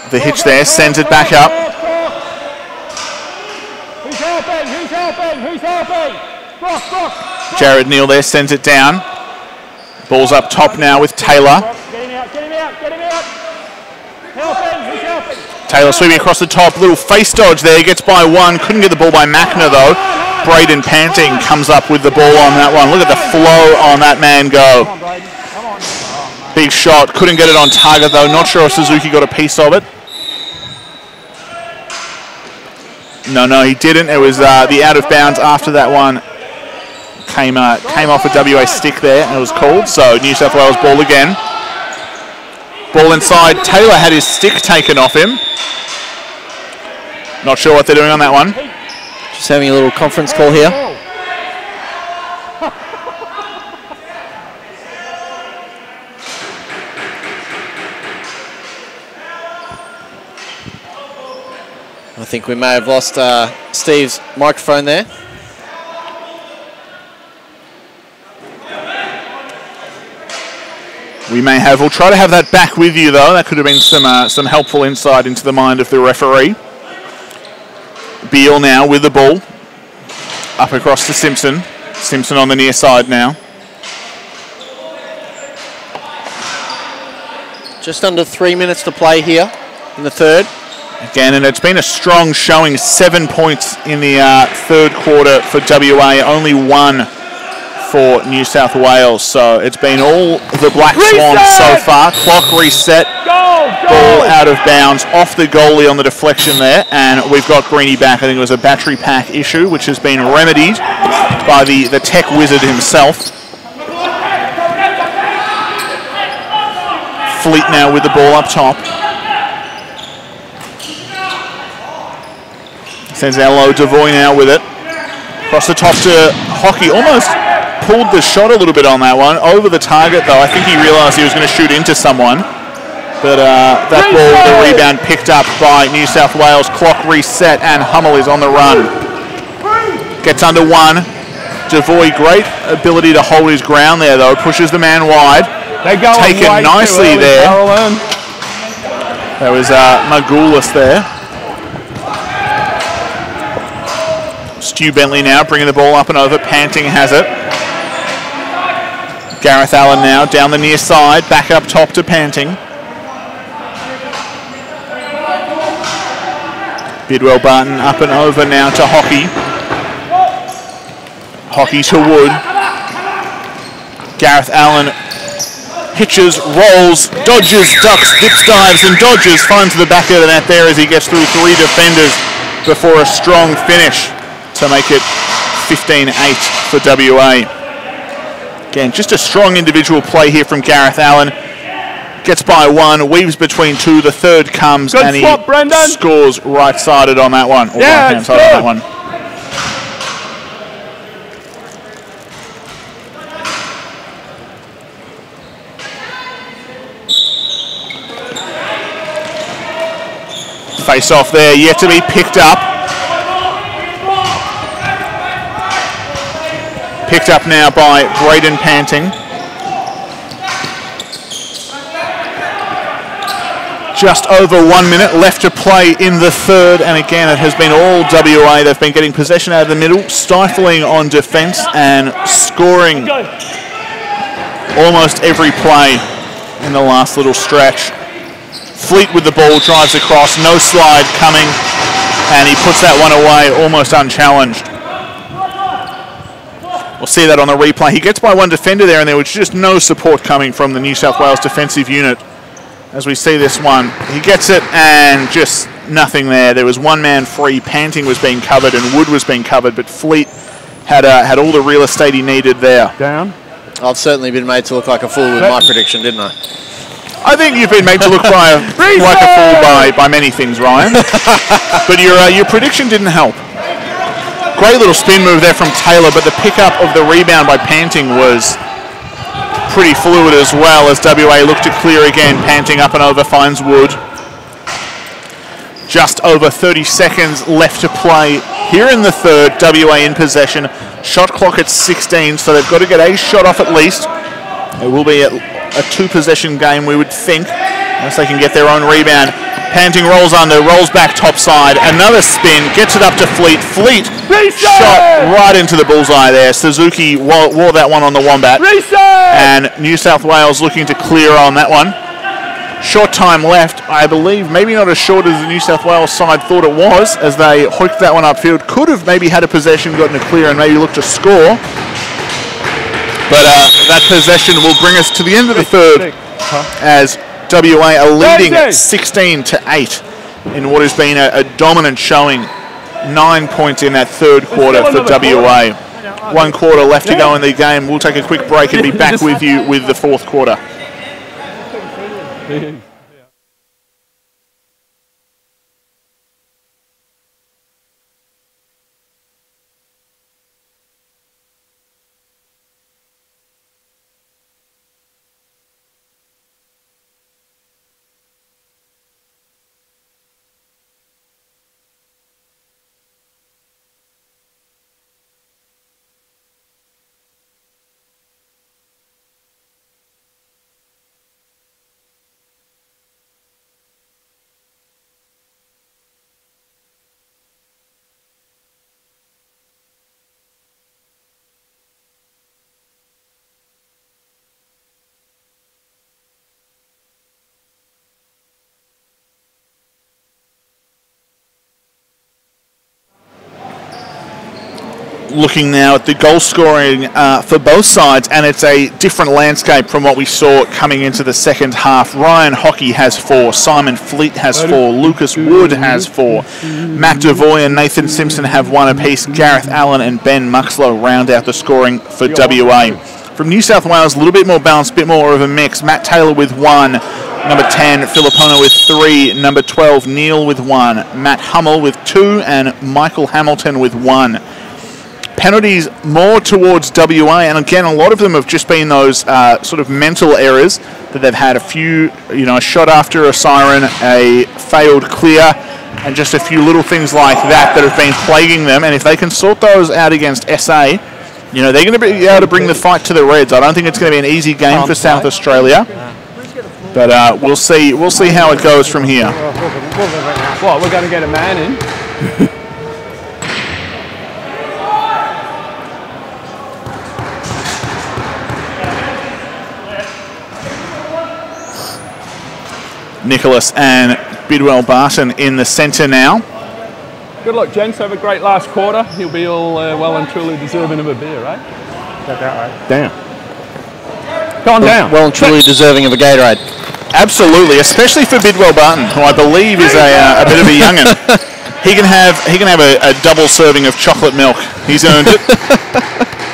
The hitch there sends it back up. Who's helping? Who's helping? Who's helping? Brock. Jared Neale there sends it down. Ball's up top now with Taylor. Get him out, get him out, get him out. Helping, who's helping? Taylor sweeping across the top. Little face dodge there. Gets by one. Couldn't get the ball by Mackner though. Braden Panting comes up with the ball on that one. Look at the flow on that man go. Come on, Braden. Come on. Oh, Big shot. Couldn't get it on target though. Not sure if Suzuki got a piece of it. No, he didn't. It was the out of bounds after that one came off a WA stick there, and it was called. So New South Wales ball again. Ball inside. Taylor had his stick taken off him. Not sure what they're doing on that one. Just having a little conference call here. I think we may have lost Steve's microphone there. We may have. We'll try to have that back with you though. That could have been some helpful insight into the mind of the referee. Beale now with the ball. Up across to Simpson. Simpson on the near side now. Just under 3 minutes to play here in the third. Again, and it's been a strong showing. 7 points in the third quarter for WA. Only 1 for New South Wales. So it's been all the Black Swans so far. Clock reset. Ball out of bounds. Off the goalie on the deflection there. And we've got Greeny back. I think it was a battery pack issue, which has been remedied by the tech wizard himself. Fleet now with the ball up top. Sends Elo Devoy now with it. Across the top to Hockey. Almost pulled the shot a little bit on that one. Over the target though. I think he realised he was going to shoot into someone. But that ball, the rebound picked up by New South Wales. Clock reset and Hummel is on the run. Gets under one. Devoy, great ability to hold his ground there though. Pushes the man wide. Taken nicely there. That was Magoulas there. Stu Bentley now bringing the ball up and over. Panting has it. Gareth Allen now down the near side. Back up top to Panting. Bidwell Barton up and over now to Hockey. Hockey to Wood. Gareth Allen pitches, rolls, dodges, ducks, dips, dives and dodges. Finds the back of the net there as he gets through 3 defenders before a strong finish to make it 15-8 for WA. Again, just a strong individual play here from Gareth Allen. Gets by one, weaves between 2, the third comes, good and he swap, Brendan. Scores right-sided on that one, or right-hand side on that one. Face off there, yet to be picked up. Picked up now by Braden Panting. Just over 1 minute left to play in the third, and again it has been all WA. They've been getting possession out of the middle, stifling on defence and scoring almost every play in the last little stretch. Fleet with the ball, drives across, no slide coming, and he puts that one away almost unchallenged. We'll see that on the replay. He gets by one defender there, and there was just no support coming from the New South Wales defensive unit. As we see this one, he gets it and just nothing there. There was one man free, Panting was being covered and Wood was being covered, but Fleet had all the real estate he needed there. Down. I've certainly been made to look like a fool with my prediction, didn't I? I think you've been made to look like a fool by many things, Ryan. But your prediction didn't help. Great little spin move there from Taylor, but the pickup of the rebound by Panting was pretty fluid as well, as WA looked to clear again. Panting up and over, finds Wood. Just over 30 seconds left to play here in the third. WA in possession. Shot clock at 16, so they've got to get a shot off at least. It will be a two-possession game, we would think, unless they can get their own rebound. Panting rolls under, rolls back topside, another spin, gets it up to Fleet. Fleet shot right into the bullseye there. Suzuki wore that one on the Wombat. And New South Wales looking to clear on that one. Short time left, I believe, maybe not as short as the New South Wales side thought it was, as they hooked that one upfield. Could have maybe had a possession, gotten a clear, and maybe looked to score. But that possession will bring us to the end of the third, as WA are leading 16-8 in what has been a dominant showing. 9 points in that third quarter for WA. 1 quarter left to go in the game. We'll take a quick break and be back with you with the fourth quarter. Looking now at the goal scoring for both sides, and it's a different landscape from what we saw coming into the second half. Ryan Hockey has 4, Simon Fleet has 4, Lucas Wood has 4, Matt Devoy and Nathan Simpson have 1 apiece. Gareth Allen and Ben Muxlow round out the scoring for WA. From New South Wales, a little bit more balanced, a bit more of a mix. Matt Taylor with 1, number 10 Filipono with 3, number 12 Neale with 1, Matt Hummel with 2, and Michael Hamilton with 1. Penalties more towards WA, and again, a lot of them have just been those sort of mental errors that they've had. A few, a shot after a siren, a failed clear, and just a few little things like that that have been plaguing them. And if they can sort those out against SA, they're going to be able to bring the fight to the Reds. I don't think it's going to be an easy game for South Australia, but we'll see. We'll see how it goes from here. What, we're going to get a man in? Nicholas and Bidwell Barton in the centre now. Good luck, gents. Have a great last quarter. You'll be all well and truly deserving of a beer, right? Damn. Go on down. Well and truly deserving of a Gatorade. Absolutely, especially for Bidwell Barton, who I believe is a bit of a young'un. He can have a double serving of chocolate milk. He's earned it.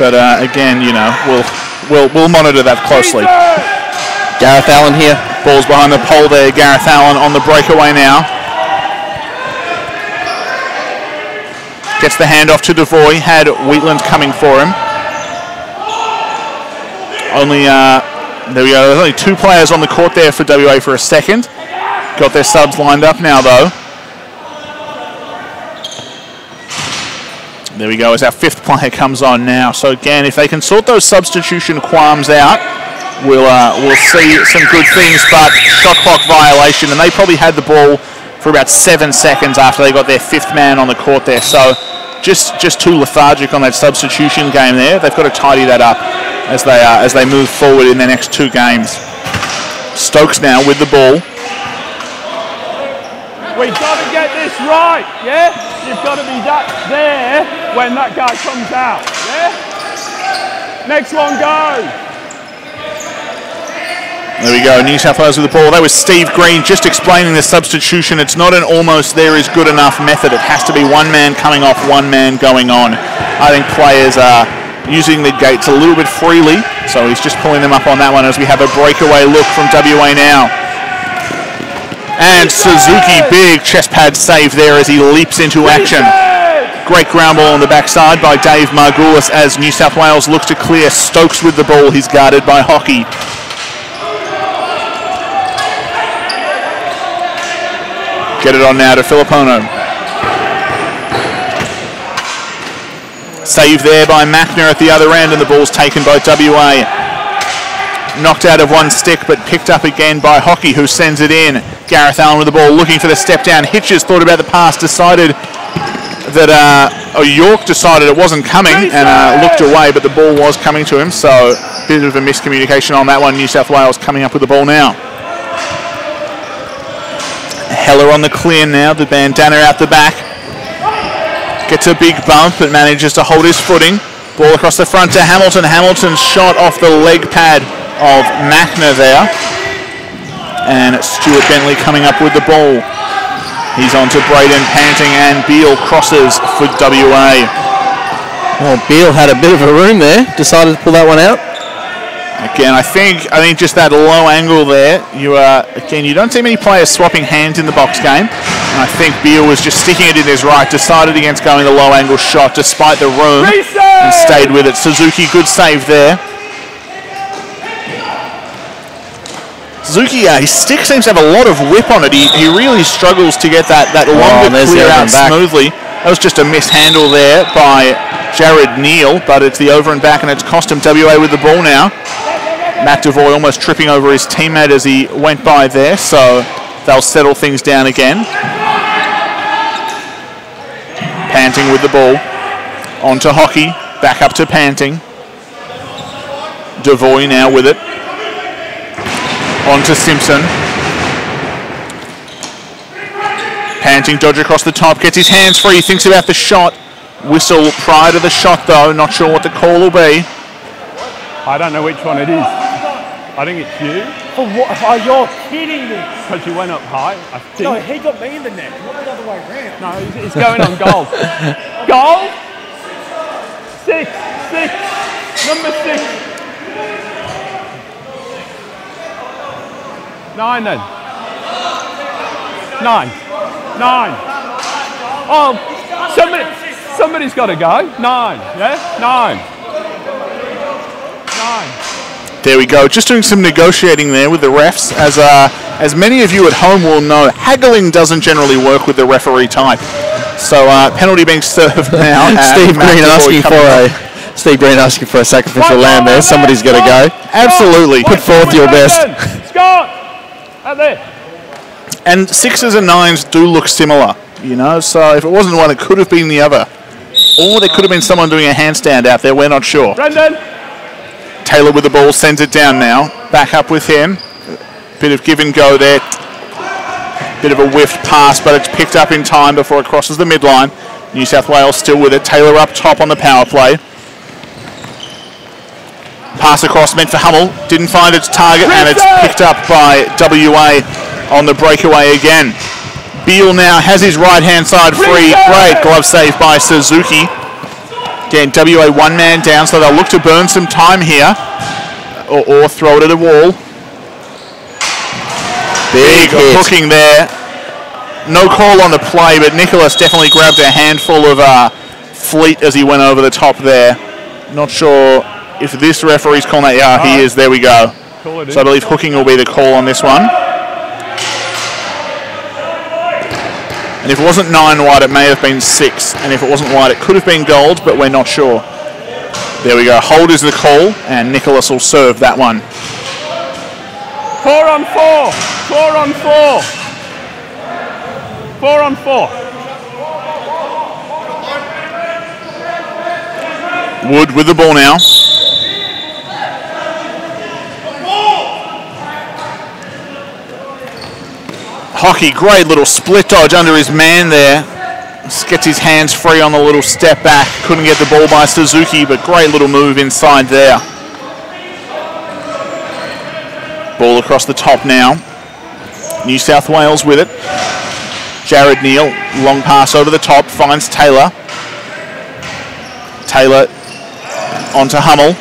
But again, we'll monitor that closely. Gareth Allen here. Ball's behind the pole there. Gareth Allen on the breakaway now. Gets the handoff to Devoy. Had Wheatland coming for him. There we go. There's only 2 players on the court there for WA for a second. Got their subs lined up now, though. There we go, as our 5th player comes on now. So again, if they can sort those substitution qualms out, we'll see some good things, but shot clock violation, and they probably had the ball for about 7 seconds after they got their 5th man on the court there. So just too lethargic on that substitution game there. They've got to tidy that up as they move forward in their next 2 games. Stokes now with the ball. We've got to get this right, yeah? You've got to be there when that guy comes out, yeah? Next one, go. There we go, New South Wales with the ball. That was Steve Green just explaining the substitution. It's not an almost there is good enough method. It has to be one man coming off, one man going on. I think players are using the gates a little bit freely, so he's just pulling them up on that one as we have a breakaway look from WA now. And Suzuki, big chest pad save there as he leaps into action. Great ground ball on the backside by Dave Margulis as New South Wales looks to clear. Stokes with the ball. He's guarded by Hockey. Get it on now to Filipono. Save there by Machner at the other end, and the ball's taken by WA. Knocked out of one stick, but picked up again by Hockey, who sends it in. Gareth Allen with the ball, looking for the step down. Hitches thought about the pass, decided that York decided it wasn't coming and looked away, but the ball was coming to him. So a bit of a miscommunication on that one. New South Wales coming up with the ball now. Heller on the clear now, the bandana out the back. Gets a big bump but manages to hold his footing. Ball across the front to Hamilton. Hamilton's shot off the leg pad of Machner there. And Stuart Bentley coming up with the ball. He's on to Braden Panting, and Beale crosses for WA. Well, Beale had a bit of a room there. Decided to pull that one out. Again, I think just that low angle there. You don't see many players swapping hands in the box game. And I think Beale was just sticking it in his right, decided against going the low angle shot despite the room, and stayed with it. Suzuki, good save there. Suzuki, his stick seems to have a lot of whip on it. He really struggles to get that longer clear out smoothly. That was just a mishandle there by Jared Neale, but it's the over and back, and it's cost him. WA with the ball now. McDevoy almost tripping over his teammate as he went by there, so they'll settle things down again. Panting with the ball. On to Hockey. Back up to Panting. Devoy now with it. On to Simpson. Panting, dodge across the top, gets his hands free, thinks about the shot. Whistle prior to the shot though, not sure what the call will be. I don't know which one it is. I think it's you. For what? Oh, you're kidding me. Because you went up high, I think. No, he got me in the neck, not the other way around. No, he's going on goal. Goal? 6. Number 6. 9 then. 9. Oh, somebody's got to go. 9, yeah? 9. There we go. Just doing some negotiating there with the refs. As many of you at home will know, haggling doesn't generally work with the referee type. So penalty being served now. Steve Green asking for a sacrificial lamb there. Somebody's got to go. Absolutely. Put forth your best. Scott! Out there. And 6s and 9s do look similar, so if it wasn't one, it could have been the other. Or there could have been someone doing a handstand out there, we're not sure. Brendan! Taylor with the ball, sends it down now. Back up with him. Bit of give and go there. Bit of a whiffed pass, but it's picked up in time before it crosses the midline. New South Wales still with it. Taylor up top on the power play. Pass across meant for Hummel. Didn't find its target, and it's picked up by WA on the breakaway again. Beale now has his right-hand side free. Great glove save by Suzuki. Again, WA one man down, so they'll look to burn some time here. Or throw it at a wall. Big hooking there. No call on the play, but Nicholas definitely grabbed a handful of fleet as he went over the top there. Not sure if this referee's calling that. Yeah, he is. There we go. So I believe hooking will be the call on this one. And if it wasn't 9 wide, it may have been 6. And if it wasn't wide, it could have been gold, but we're not sure. There we go. Hold is the call, and Nicholas will serve that one. 4 on 4. 4 on 4. 4 on 4. Wood with the ball now. Hockey, great little split dodge under his man there. Just gets his hands free on the little step back. Couldn't get the ball by Suzuki, but great little move inside there. Ball across the top now. New South Wales with it. Jared Neale, long pass over the top, finds Taylor. Taylor onto Hummel.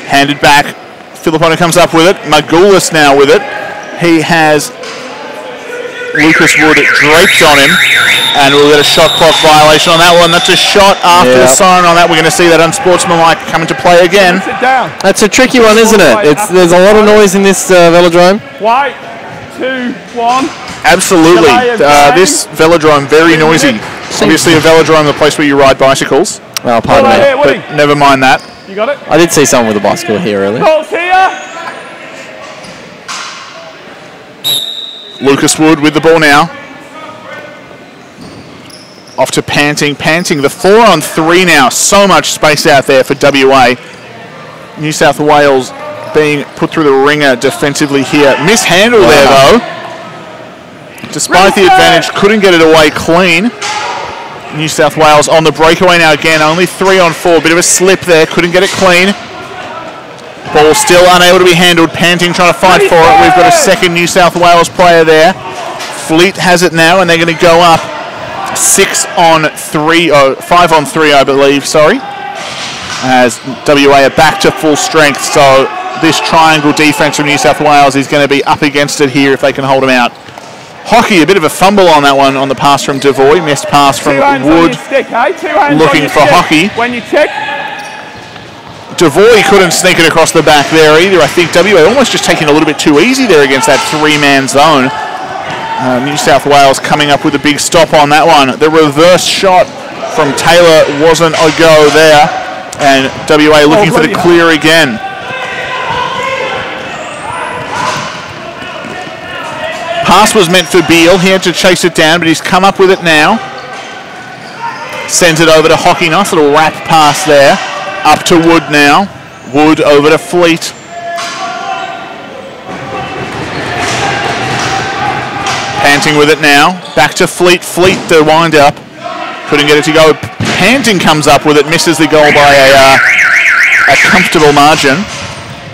Handed back. Filippono comes up with it. Magoulas now with it. He has Lucas Wood draped on him, and we'll get a shot clock violation on that one. That's a shot after the siren on that. We're going to see that unsportsmanlike come into play again. Sit down. That's a tricky one, isn't it? There's a lot of noise in this velodrome. White, 2, 1. Absolutely. This velodrome, very noisy. Obviously a velodrome, the place where you ride bicycles. Oh, pardon me. But never mind that. You got it? I did see someone with a bicycle here earlier. Ball's here. Lucas Wood with the ball now. Off to Panting. Panting, the 4 on 3 now. So much space out there for WA. New South Wales being put through the ringer defensively here. Mishandle there, though. Despite the advantage, couldn't get it away clean. New South Wales on the breakaway now again. Only 3 on 4. Bit of a slip there. Couldn't get it clean. Ball still unable to be handled. Panting trying to fight for it. We've got a second New South Wales player there. Fleet has it now, and they're going to go up 5 on 3, I believe, sorry. As WA are back to full strength, so this triangle defense from New South Wales is going to be up against it here if they can hold them out. Hockey, a bit of a fumble on that one on the pass from Devoy. Missed pass from Wood. Looking for Hockey. When you check. Devoy couldn't sneak it across the back there either. I think WA almost just taking a little bit too easy there against that 3-man zone. New South Wales coming up with a big stop on that one. The reverse shot from Taylor wasn't a go there. And WA looking for the clear again. Pass was meant for Beale. He had to chase it down, but he's come up with it now. Sends it over to Hockey. Nice little wrap pass there. Up to Wood now. Wood over to Fleet. Panting with it now. Back to Fleet. Fleet the wind up. Couldn't get it to go. Panting comes up with it. Misses the goal by a comfortable margin.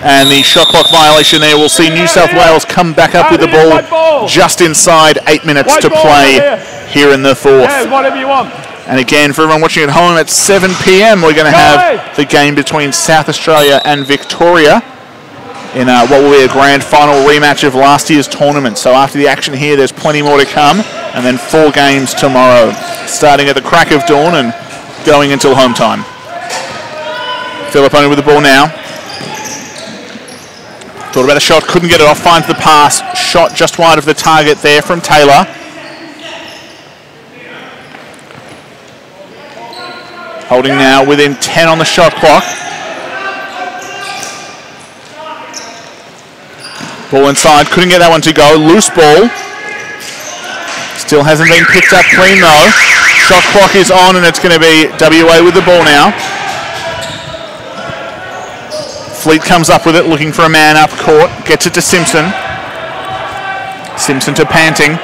And the shot clock violation there. We'll see New South Wales come back up with the ball just inside 8 minutes to play here in the fourth. Yeah, whatever you want. And again, for everyone watching at home, at 7 p.m, we're going to have the game between South Australia and Victoria in what will be a grand final rematch of last year's tournament. So after the action here, there's plenty more to come, and then 4 games tomorrow, starting at the crack of dawn and going until home time. Filippono with the ball now. Thought about a shot, couldn't get it off, finds the pass. Shot just wide of the target there from Taylor. Holding now within 10 on the shot clock. Ball inside, couldn't get that one to go. Loose ball. Still hasn't been picked up clean though. Shot clock is on and it's going to be WA with the ball now. Fleet comes up with it, looking for a man up court. Gets it to Simpson. Simpson to Panting.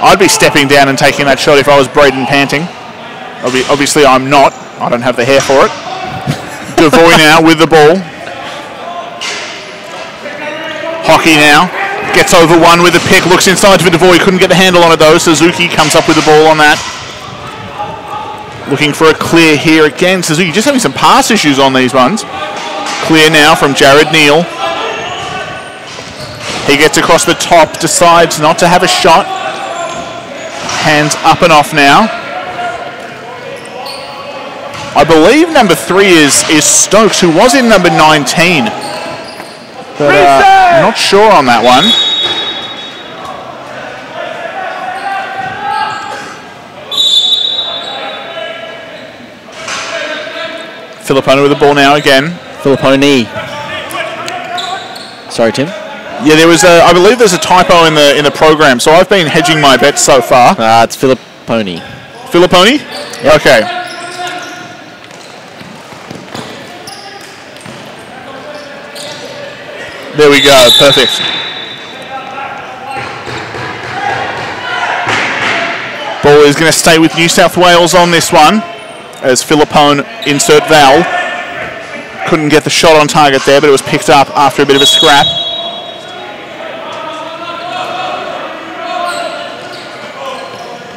I'd be stepping down and taking that shot if I was Braden Panting. Obviously I'm not. I don't have the hair for it. Devoy now with the ball. Hockey now. Gets over one with a pick. Looks inside for Devoy. Couldn't get the handle on it though. Suzuki comes up with the ball on that. Looking for a clear here again. Suzuki just having some pass issues on these ones. Clear now from Jared Neale. He gets across the top. Decides not to have a shot. Hands up and off now. I believe number 3 is Stokes, who was in number 19. But I'm not sure on that one. Filippono with the ball now again. Filiponi. Sorry, Tim. Yeah, there was I believe there's a typo in the program, so I've been hedging my bets so far. It's Filiponi. Filiponi? Yep. Okay. There we go. Perfect. Ball is going to stay with New South Wales on this one, as Filipone insert Val. Couldn't get the shot on target there, but it was picked up after a bit of a scrap.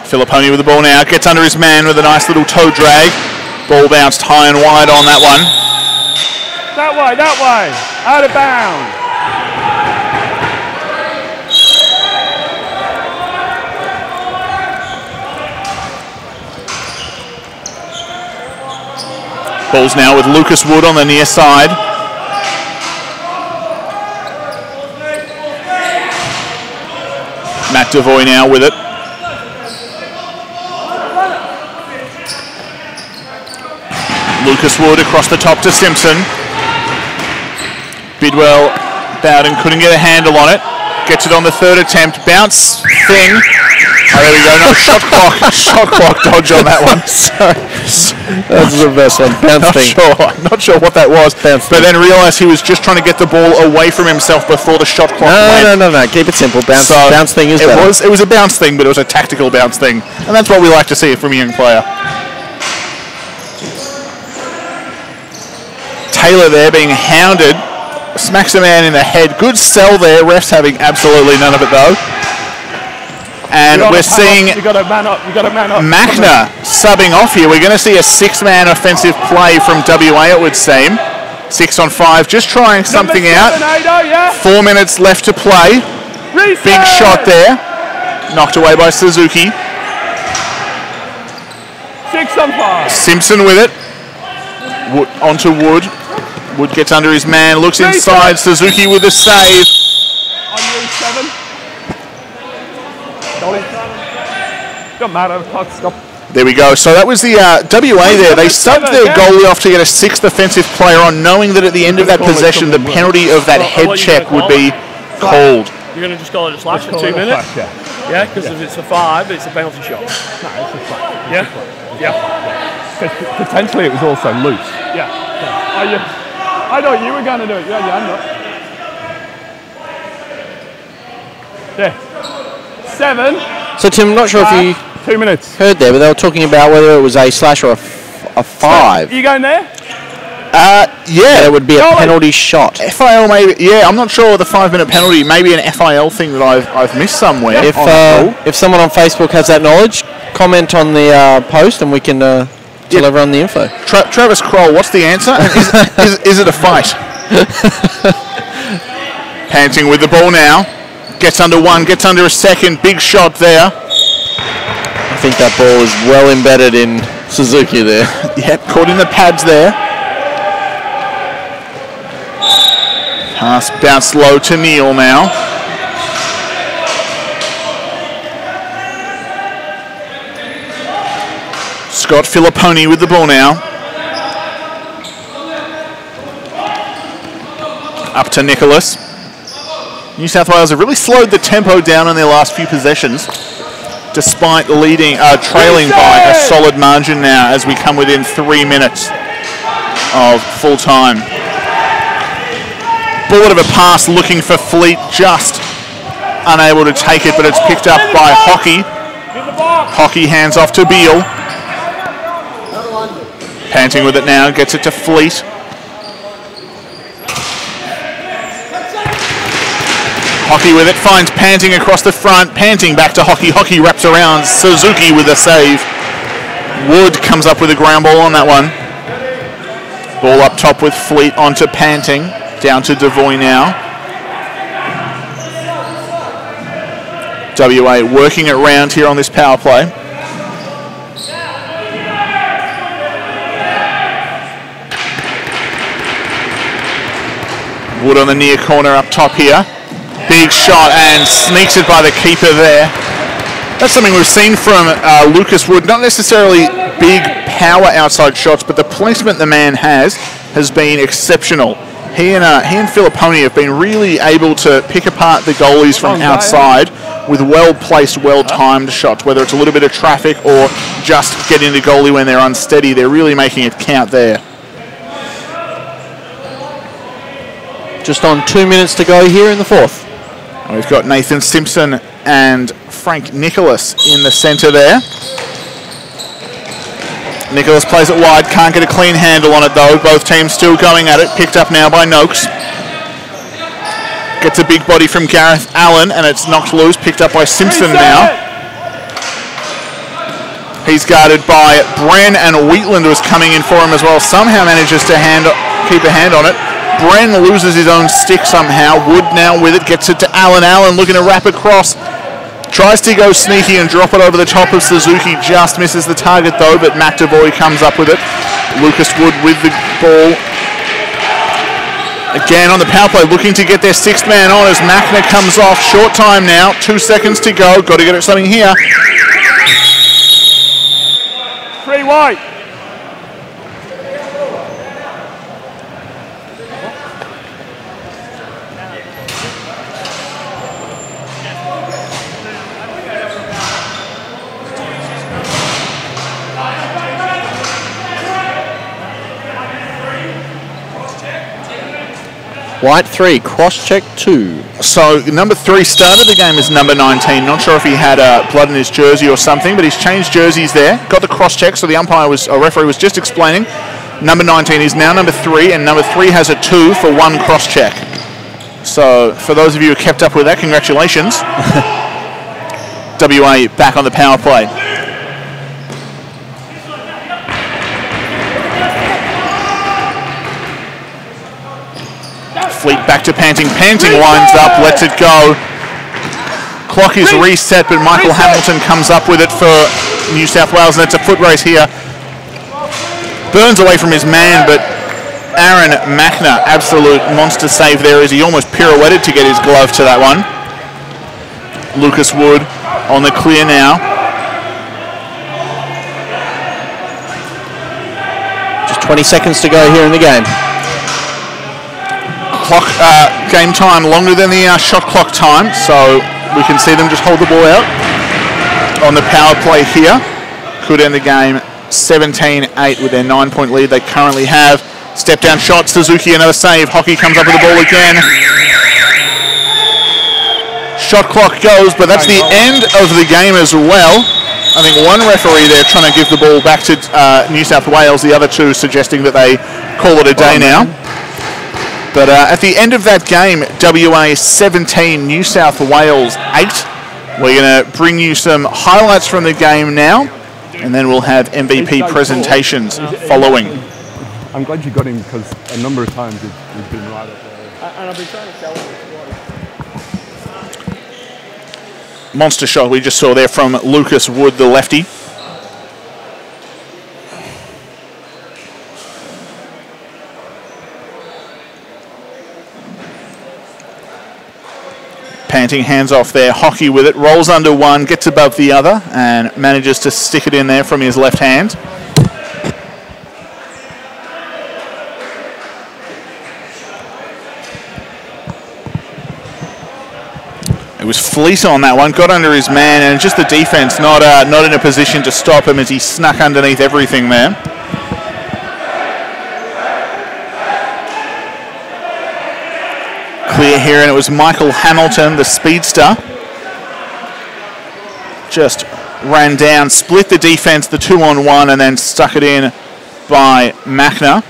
Filipone with the ball now, gets under his man with a nice little toe drag. Ball bounced high and wide on that one. That way, out of bounds. Ball's now with Lucas Wood on the near side. Matt Devoy now with it. Lucas Wood across the top to Simpson. Bidwell, Bowden couldn't get a handle on it. Gets it on the third attempt. Bounce thing. Oh, there we go. No, shot clock dodge on that one. Sorry. That's the best one. Bounce thing. Not sure what that was. But then realised he was just trying to get the ball away from himself before the shot clock went. No. Keep it simple. Bounce thing is better. It was a bounce thing, but it was a tactical bounce thing. And that's what we like to see from a young player. Taylor there being hounded. Smacks a man in the head. Good sell there. Refs having absolutely none of it though. And we're seeing Machner subbing off here. We're going to see a six-man offensive play from WA, it would seem. 6 on 5, just trying something out. 4 minutes left to play. Big shot there. Knocked away by Suzuki. 6 on 5. Simpson with it. Onto Wood. Wood gets under his man, looks inside. Suzuki with the save. On you, 7. Don't matter, stop. There we go. So that was the WA there. They subbed their goalie off to get a 6th offensive player on, knowing that at the end of that possession, the penalty of that head check would be called. You're going to just call it a slash for 2 minutes? Yeah, because if it's a 5, it's a penalty shot. No, it's a slash. Yeah? Because potentially it was also loose. Yeah. I thought you were going to do it. Yeah, I'm not. Yeah. 7. So, Tim, I'm not sure if you 2 minutes. heard there, but they were talking about whether it was a slash or a 5. Are you going there? Yeah. It would be a penalty shot. FIL maybe. Yeah, I'm not sure the 5-minute penalty. Maybe an FIL thing that I've missed somewhere. If someone on Facebook has that knowledge, comment on the post and we can tell everyone the info. Travis Kroll, what's the answer? Is it a fight? Panting with the ball now. Gets under one, gets under a second. Big shot there. I think that ball is well embedded in Suzuki there. Yep, caught in the pads there. Pass bounced low to Neale now. Scott Filiponi with the ball now. Up to Nicholas. New South Wales have really slowed the tempo down on their last few possessions, despite trailing by a solid margin now as we come within 3 minutes of full time. Bullet of a pass looking for Fleet, just unable to take it, but it's picked up by Hockey. Hockey hands off to Beale. Panting with it now, gets it to Fleet. Hockey with it, finds Panting across the front. Panting back to Hockey. Hockey wraps around Suzuki with a save. Wood comes up with a ground ball on that one. Ball up top with Fleet onto Panting. Down to Devoy now. WA working it round here on this power play. Wood on the near corner up top here. Big shot and sneaks it by the keeper there. That's something we've seen from Lucas Wood. Not necessarily big power outside shots, but the placement the man has. has been exceptional. He and Filipponi have been really able to pick apart the goalies from outside with well-placed, well-timed shots, whether it's a little bit of traffic or just getting the goalie when they're unsteady. They're really making it count there. Just on 2 minutes to go here in the fourth. We've got Nathan Simpson and Frank Nicholas in the centre there. Nicholas plays it wide, can't get a clean handle on it though. Both teams still going at it, picked up now by Noakes. Gets a big body from Gareth Allen and it's knocked loose, picked up by Simpson now. He's guarded by Bren, and Wheatland was coming in for him as well. Somehow manages to keep a hand on it. Bren loses his own stick somehow. Wood now with it, gets it to Allen. Allen looking to wrap across. Tries to go sneaky and drop it over the top of Suzuki. Just misses the target though, but McDevoy comes up with it. Lucas Wood with the ball. Again on the power play, looking to get their sixth man on as Machner comes off. Short time now, 2 seconds to go. Got to get something here. 3 wide. White 3, cross-check 2. So number 3 started the game as number 19. Not sure if he had blood in his jersey or something, but he's changed jerseys there. Got the cross-check, so the referee was just explaining. Number 19 is now number 3, and number 3 has a 2 for 1 cross-check. So for those of you who kept up with that, congratulations. WA back on the power play. Fleet back to Panting. Panting winds up, lets it go. Clock is reset, but Michael Hamilton comes up with it for New South Wales, and it's a foot race here. Burns away from his man, but Aaron Machner, absolute monster save there as he almost pirouetted to get his glove to that one. Lucas Wood on the clear now. Just 20 seconds to go here in the game. Game time longer than the shot clock time, so we can see them just hold the ball out on the power play here. Could end the game 17-8 with their 9-point lead they currently have. Step down shot, Suzuki, another save. Hockey comes up with the ball again. Shot clock goes, but that's the end of the game as well. I think one referee there trying to give the ball back to New South Wales, the other two suggesting that they call it a day now. But at the end of that game, WA 17, New South Wales 8. We're going to bring you some highlights from the game now, and then we'll have MVP presentations following. I'm glad you got him because a number of times he's been right up there. And I've been trying to tell him. Monster shot we just saw there from Lucas Wood, the lefty. Panting, hands off there, Hockey with it, rolls under one, gets above the other, and manages to stick it in there from his left hand. It was Fleet on that one, got under his man, and just the defense not in a position to stop him as he snuck underneath everything there. Clear here, and it was Michael Hamilton, the speedster. Just ran down, split the defense, the 2-on-1, and then stuck it in by Machner.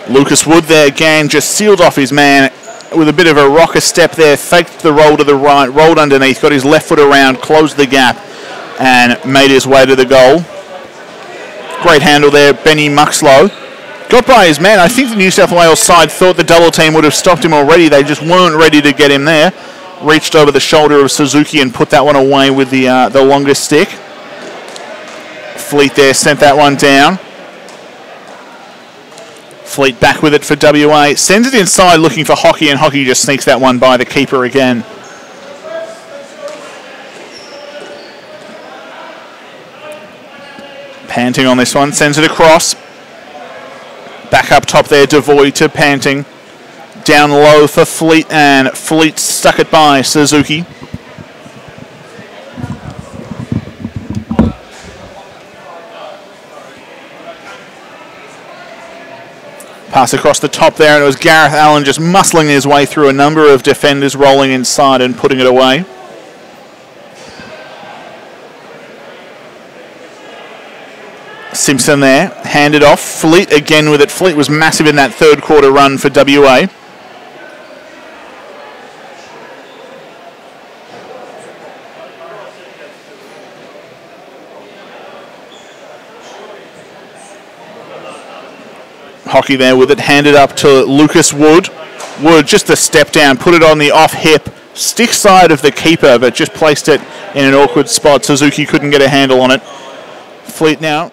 Lucas Wood there again, just sealed off his man with a bit of a rocker step there, faked the roll to the right, rolled underneath, got his left foot around, closed the gap, and made his way to the goal. Great handle there, Benny Muxlow. Got by his man. I think the New South Wales side thought the double team would have stopped him already. They just weren't ready to get him there. Reached over the shoulder of Suzuki and put that one away with the longest stick. Fleet there sent that one down. Fleet back with it for WA. Sends it inside looking for Hockey, and Hockey just sneaks that one by the keeper again. Panting on this one, sends it across. Back up top there, Devoy to Panting. Down low for Fleet, and Fleet stuck it by Suzuki. Pass across the top there, and it was Gareth Allen just muscling his way through a number of defenders, rolling inside and putting it away. Simpson there, handed off. Fleet again with it. Fleet was massive in that third quarter run for WA. Hockey there with it, handed up to Lucas Wood. Wood just a step down, put it on the off hip, stick side of the keeper, but just placed it in an awkward spot. Suzuki couldn't get a handle on it. Fleet now